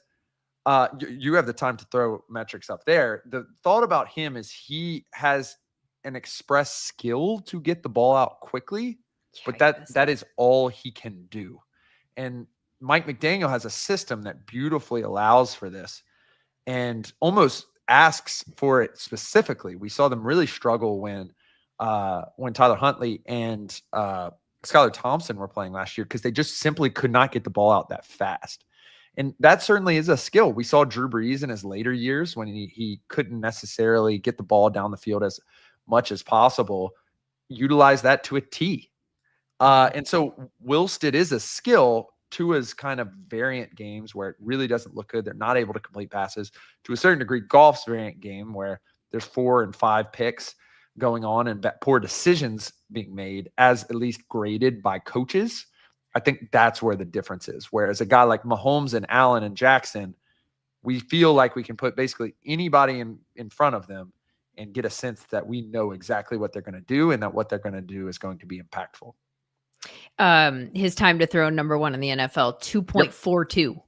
S2: you have the time to throw metrics up there. The thought about him is he has an express skill to get the ball out quickly, but that is all he can do. And Mike McDaniel has a system that beautifully allows for this and almost asks for it specifically. We saw them really struggle when Tyler Huntley and Skylar Thompson were playing last year because they just simply could not get the ball out that fast. And that certainly is a skill. We saw Drew Brees in his later years when he couldn't necessarily get the ball down the field as much as possible, utilize that to a T. And so whilst it is a skill, Tua's kind of variant games where it really doesn't look good, they're not able to complete passes. To a certain degree, Goff's variant game where there's 4 and 5 picks going on and poor decisions being made, as at least graded by coaches. I think that's where the difference is. Whereas a guy like Mahomes and Allen and Jackson, we feel like we can put basically anybody in front of them and get a sense that we know exactly what they're going to do and that what they're going to do is going to be impactful.
S1: His time to throw, number 1 in the NFL, 2.42.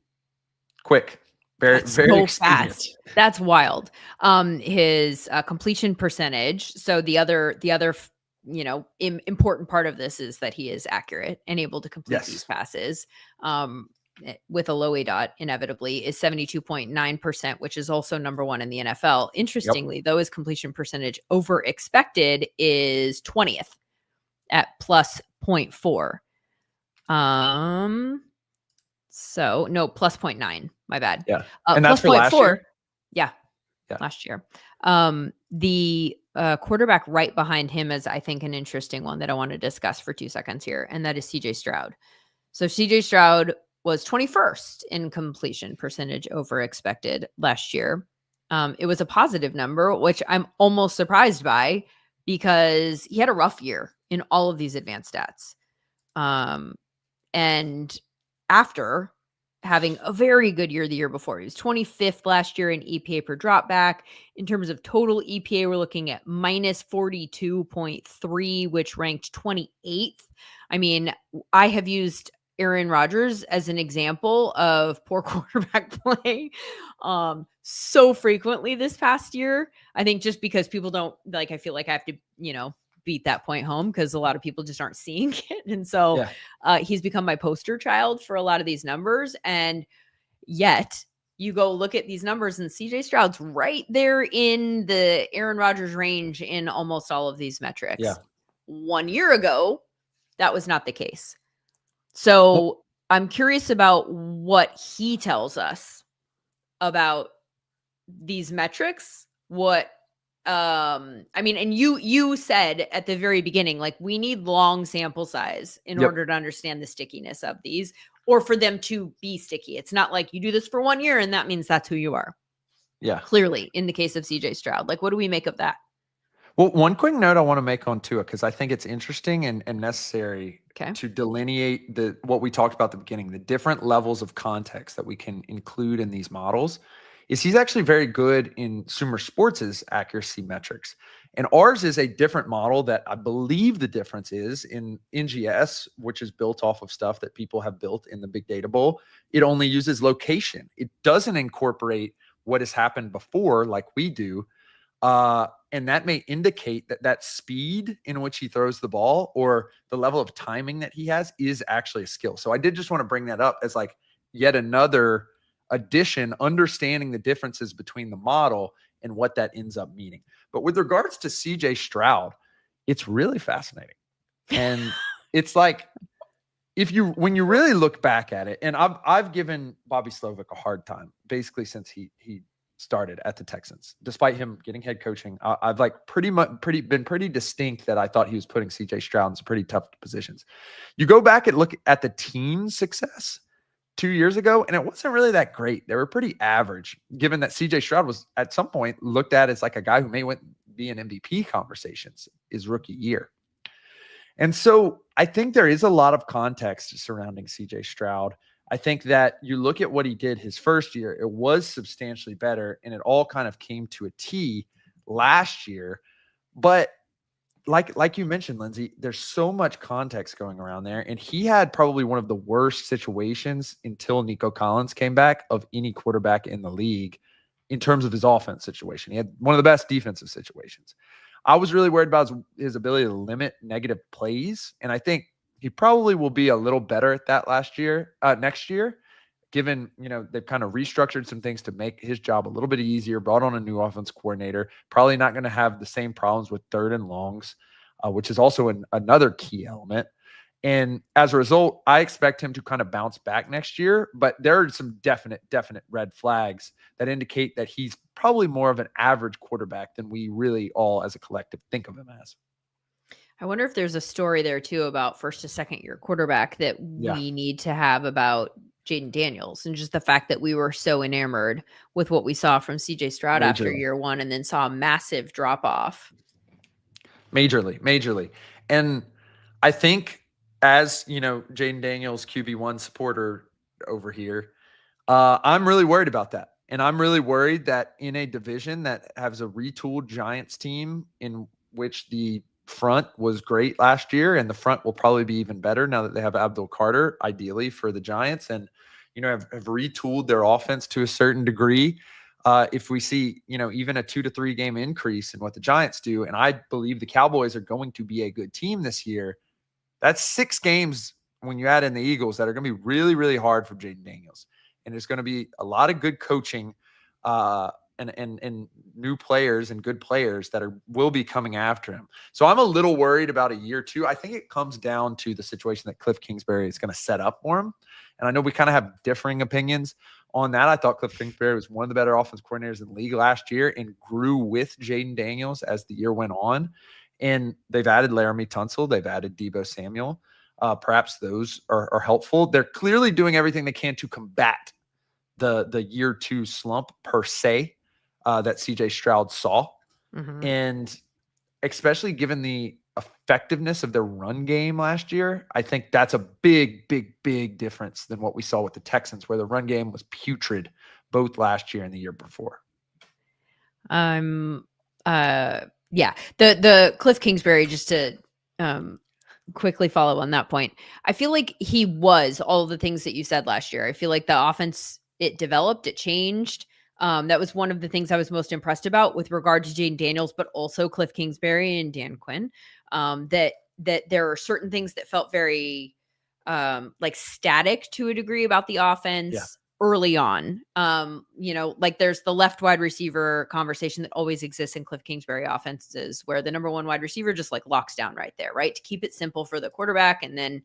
S2: Quick. Very,
S1: That's
S2: very
S1: so
S2: experienced.
S1: fast. That's wild. His completion percentage. So the other, important part of this is that he is accurate and able to complete these
S2: Yes.
S1: passes. With a low ADOT, inevitably, is 72.9%, which is also number one in the NFL. Interestingly, though, his completion percentage over expected is 20th at plus 0.4. So no, plus 0.9. My bad.
S2: Yeah. And that's
S1: Plus
S2: for last
S1: 0.4.
S2: year?
S1: Yeah. Last year. The quarterback right behind him is, I think, an interesting one that I want to discuss for 2 seconds here, and that is CJ Stroud. So CJ Stroud was 21st in completion percentage over expected last year. It was a positive number, which I'm almost surprised by because he had a rough year in all of these advanced stats. And after having a very good year the year before, he was 25th last year in EPA per drop back. In terms of total EPA, we're looking at minus 42.3, which ranked 28th. I mean, I have used Aaron Rodgers as an example of poor quarterback play so frequently this past year. I think just because people don't I feel like I have to, beat that point home because a lot of people just aren't seeing it. And so he's become my poster child for a lot of these numbers. And yet you go look at these numbers and CJ Stroud's right there in the Aaron Rodgers range in almost all of these metrics.
S2: Yeah.
S1: 1 year ago, that was not the case. So I'm curious about what he tells us about these metrics. And you said at the very beginning, like, we need long sample size in order to understand the stickiness of these, or for them to be sticky. It's not like you do this for 1 year and that means that's who you are.
S2: Yeah.
S1: Clearly, in the case of CJ Stroud, like, what do we make of that?
S2: Well, one quick note I want to make on Tua, because I think it's interesting and necessary to delineate what we talked about at the beginning, the different levels of context that we can include in these models. Is he's actually very good in SumerSports' accuracy metrics. And ours is a different model that I believe the difference is in NGS, which is built off of stuff that people have built in the Big Data Bowl. It only uses location. It doesn't incorporate what has happened before like we do. And that may indicate that speed in which he throws the ball or the level of timing that he has is actually a skill. So I did just want to bring that up as like yet another addition, understanding the differences between the model and what that ends up meaning. But with regards to CJ Stroud, it's really fascinating. And it's like, when you really look back at it, and I've given Bobby Slovic a hard time basically since he started at the Texans, despite him getting head coaching. I've been pretty distinct that I thought he was putting CJ Stroud in some pretty tough positions. You go back and look at the team's success 2 years ago, and it wasn't really that great. They were pretty average, given that CJ Stroud was at some point looked at as like a guy who may be in MVP conversations his rookie year. And so I think there is a lot of context surrounding CJ Stroud. I think that you look at what he did his first year, it was substantially better, and it all kind of came to a T last year. But like you mentioned, Lindsay, there's so much context going around there, and he had probably one of the worst situations until Nico Collins came back of any quarterback in the league in terms of his offense situation. He had one of the best defensive situations. I was really worried about his ability to limit negative plays, and I think he probably will be a little better at that next year, given, they've kind of restructured some things to make his job a little bit easier, brought on a new offense coordinator, probably not going to have the same problems with third and longs, which is also another key element. And as a result, I expect him to kind of bounce back next year, but there are some definite red flags that indicate that he's probably more of an average quarterback than we really all as a collective think of him as.
S1: I wonder if there's a story there too about first to second year quarterback that we need to have about Jaden Daniels, and just the fact that we were so enamored with what we saw from CJ Stroud after year one and then saw a massive drop off.
S2: Majorly. And I think as, Jaden Daniels QB1 supporter over here, I'm really worried about that. And I'm really worried that in a division that has a retooled Giants team in which the front was great last year, and the front will probably be even better now that they have Abdul Carter, ideally, for the Giants. And have retooled their offense to a certain degree. If we see, even a 2 to 3 game increase in what the Giants do, and I believe the Cowboys are going to be a good team this year, that's 6 games when you add in the Eagles that are going to be really, really hard for Jaden Daniels. And there's going to be a lot of good coaching and new players and good players that will be coming after him. So I'm a little worried about a year 2. I think it comes down to the situation that Cliff Kingsbury is going to set up for him. And I know we kind of have differing opinions on that. I thought Cliff Kingsbury was one of the better offensive coordinators in the league last year and grew with Jaden Daniels as the year went on. And they've added Laramie Tunsil. They've added Deebo Samuel. Perhaps those are helpful. They're clearly doing everything they can to combat the year 2 slump per se that CJ Stroud saw.
S1: Mm-hmm.
S2: And especially given the effectiveness of their run game last year, I think that's a big, big, big difference than what we saw with the Texans, where the run game was putrid both last year and the year before.
S1: Yeah, the Cliff Kingsbury, just to quickly follow on that point, I feel like he was all the things that you said last year. I feel like the offense, it developed, it changed. That was one of the things I was most impressed about with regard to Jaden Daniels, but also Cliff Kingsbury and Dan Quinn. That there are certain things that felt very like static to a degree about the offense early on. Like there's the left wide receiver conversation that always exists in Cliff Kingsbury offenses, where the number 1 wide receiver just like locks down right there, right? To keep it simple for the quarterback. And then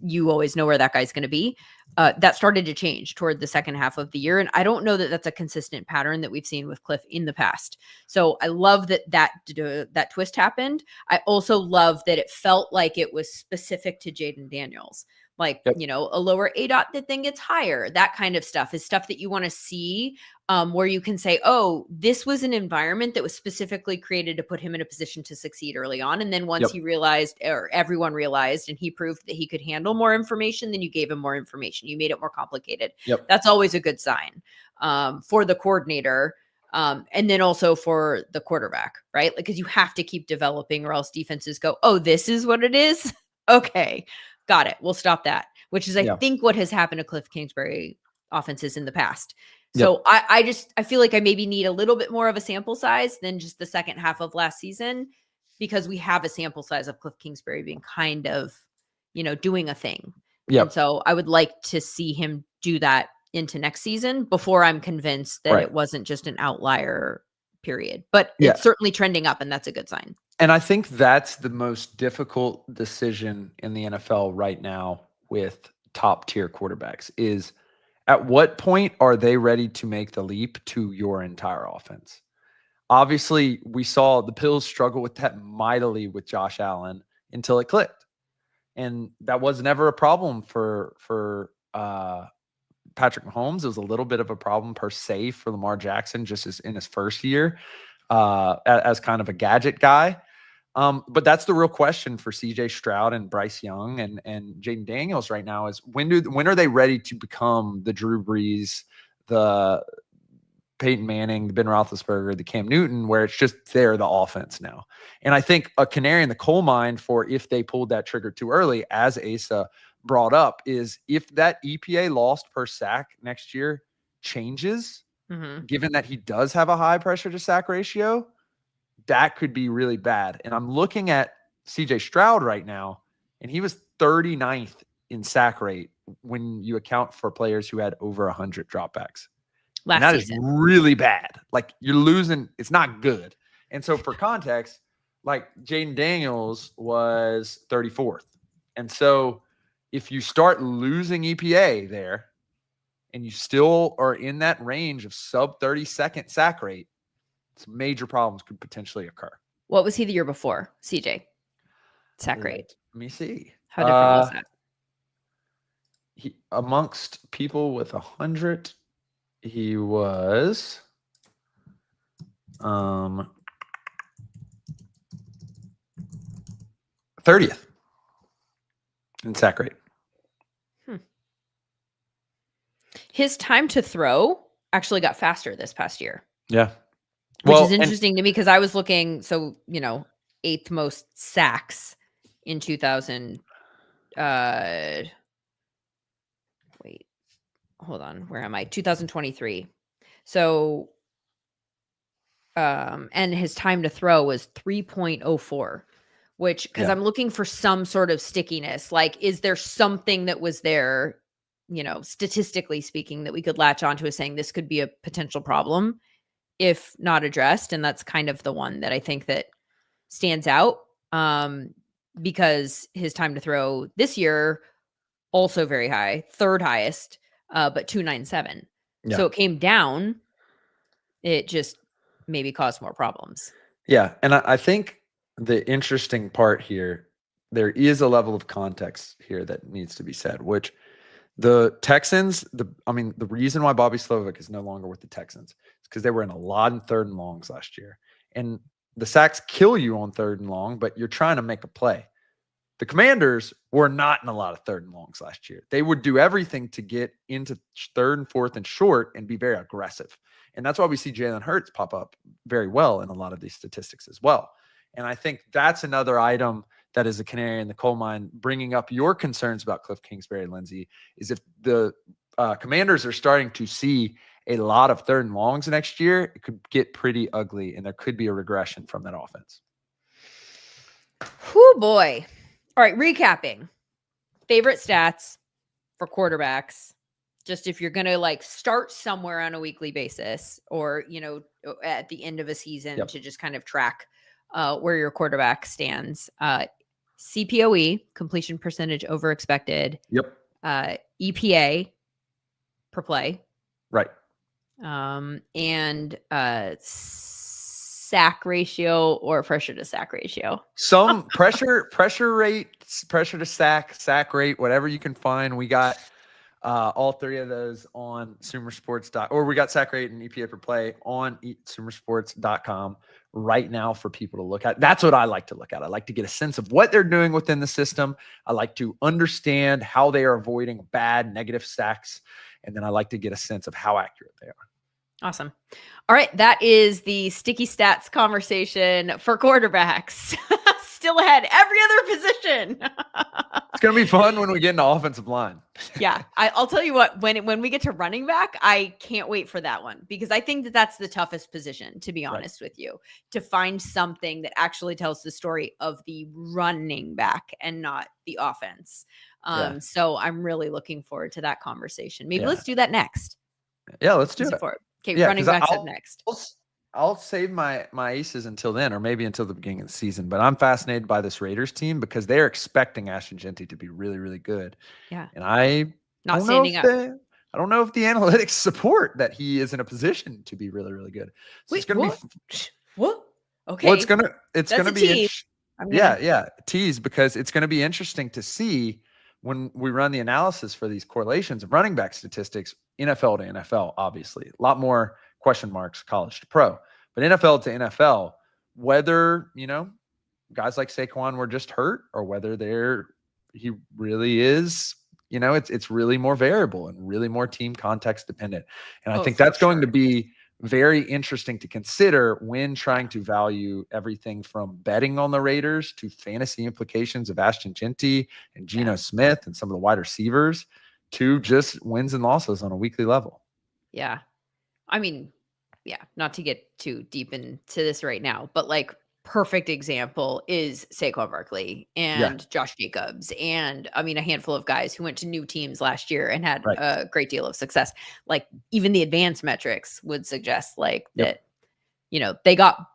S1: you always know where that guy's going to be. That started to change toward the second half of the year. And I don't know that that's a consistent pattern that we've seen with Cliff in the past. So I love that twist happened. I also love that it felt like it was specific to Jaden Daniels. Like, a lower ADOT that then gets higher. That kind of stuff is stuff that you want to see, where you can say, oh, this was an environment that was specifically created to put him in a position to succeed early on. And then once he realized, or everyone realized, and he proved that he could handle more information, then you gave him more information. You made it more complicated. That's always a good sign for the coordinator. And then also for the quarterback, right? Like, because you have to keep developing, or else defenses go, oh, this is what it is. Okay. Got it. We'll stop that, which is, I think, what has happened to Cliff Kingsbury offenses in the past. So I feel like I maybe need a little bit more of a sample size than just the second half of last season, because we have a sample size of Cliff Kingsbury being kind of, doing a thing. And so I would like to see him do that into next season before I'm convinced that it wasn't just an outlier period. But it's certainly trending up, and that's a good sign.
S2: And I think that's the most difficult decision in the NFL right now with top tier quarterbacks is, at what point are they ready to make the leap to your entire offense? Obviously, we saw the Bills struggle with that mightily with Josh Allen until it clicked. And that was never a problem for Patrick Mahomes. It was a little bit of a problem per se for Lamar Jackson, just as in his first year as kind of a gadget guy. But that's the real question for CJ Stroud and Bryce Young and Jaden Daniels right now is, when are they ready to become the Drew Brees, the Peyton Manning, the Ben Roethlisberger, the Cam Newton, where it's just they're the offense now. And I think a canary in the coal mine for if they pulled that trigger too early, as Asa brought up, is if that EPA lost per sack next year changes, given that he does have a high pressure to sack ratio, that could be really bad. And I'm looking at CJ Stroud right now, and he was 39th in sack rate when you account for players who had over 100 dropbacks.
S1: Last
S2: that
S1: season.
S2: Is really bad. Like, you're losing. It's not good. And so for context, like Jaden Daniels was 34th. And so if you start losing EPA there and you still are in that range of sub 30-second sack rate, some major problems could potentially occur.
S1: What was he the year before, CJ? Sack rate.
S2: Let me see.
S1: How different was that?
S2: He, amongst people with 100, he was 30th in sack rate.
S1: His time to throw actually got faster this past year.
S2: Yeah.
S1: Which is interesting to me, because I was looking, so, 8th most sacks in 2000. hold on, where am I? 2023. So, and his time to throw was 3.04, which, because
S2: Yeah.
S1: I'm looking for some sort of stickiness. Like, is there something that was there, statistically speaking, that we could latch onto as saying this could be a potential problem if not addressed? And that's kind of the one that I think that stands out, because his time to throw this year also very high, third highest, but 297.
S2: Yeah.
S1: So it came down. It just maybe caused more problems.
S2: Yeah. And I think the interesting part here, there is a level of context here that needs to be said, which the Texans, the reason why Bobby Slovic is no longer with the Texans is because they were in a lot of third and longs last year. And the sacks kill you on third and long, but you're trying to make a play. The Commanders were not in a lot of third and longs last year. They would do everything to get into third and fourth and short and be very aggressive. And that's why we see Jalen Hurts pop up very well in a lot of these statistics as well. And I think that's another item that is a canary in the coal mine, bringing up your concerns about Cliff Kingsbury, Lindsay, is if the Commanders are starting to see a lot of third and longs next year, it could get pretty ugly and there could be a regression from that offense.
S1: Whew, boy. All right, recapping. Favorite stats for quarterbacks. Just if you're going to start somewhere on a weekly basis or, at the end of a season to just kind of track where your quarterback stands. CPOE, completion percentage over expected.
S2: Yep.
S1: EPA per play.
S2: Right.
S1: And sack ratio or pressure to sack ratio.
S2: Some pressure rate, pressure to sack rate, whatever you can find. We got all three of those on SumerSports. Or we got sack rate and EPA per play on SumerSports.com right now for people to look at. That's what I like to look at. I like to get a sense of what they're doing within the system. I like to understand how they are avoiding bad, negative sacks. And then I like to get a sense of how accurate they are.
S1: Awesome. All right. That is the sticky stats conversation for quarterbacks. Still ahead. Every other position.
S2: It's going to be fun when we get into offensive line.
S1: Yeah. I'll tell you what, when we get to running back, I can't wait for that one because I think that that's the toughest position, to be honest with you, to find something that actually tells the story of the running back and not the offense. So I'm really looking forward to that conversation. Maybe let's do that next.
S2: Yeah, let's do it.
S1: Okay, running backs up next.
S2: I'll save my aces until then, or maybe until the beginning of the season. But I'm fascinated by this Raiders team because they're expecting Ashton Genty to be really, really good.
S1: Yeah,
S2: and I don't know if the analytics support that he is in a position to be really, really good. So it's going to be
S1: what? Okay,
S2: well, it's gonna be tease because it's going to be interesting to see when we run the analysis for these correlations of running back statistics, NFL to NFL, obviously. A lot more question marks, college to pro. But NFL to NFL, whether, guys like Saquon were just hurt or whether he really is, it's really more variable and really more team context dependent. And I think that's going to be very interesting to consider when trying to value everything from betting on the Raiders to fantasy implications of Ashton Genty and Geno Smith and some of the wide receivers to just wins and losses on a weekly level.
S1: Yeah. I mean, not to get too deep into this right now, but perfect example is Saquon Barkley and Josh Jacobs and a handful of guys who went to new teams last year and had a great deal of success. Even the advanced metrics would suggest that, they got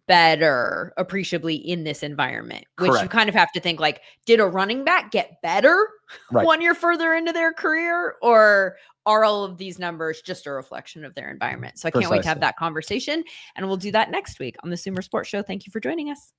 S1: better appreciably in this environment, which you kind of have to think did a running back get better 1 year further into their career, or are all of these numbers just a reflection of their environment? So I can't wait to have that conversation, and we'll do that next week on the Sumer Sports Show. Thank you for joining us.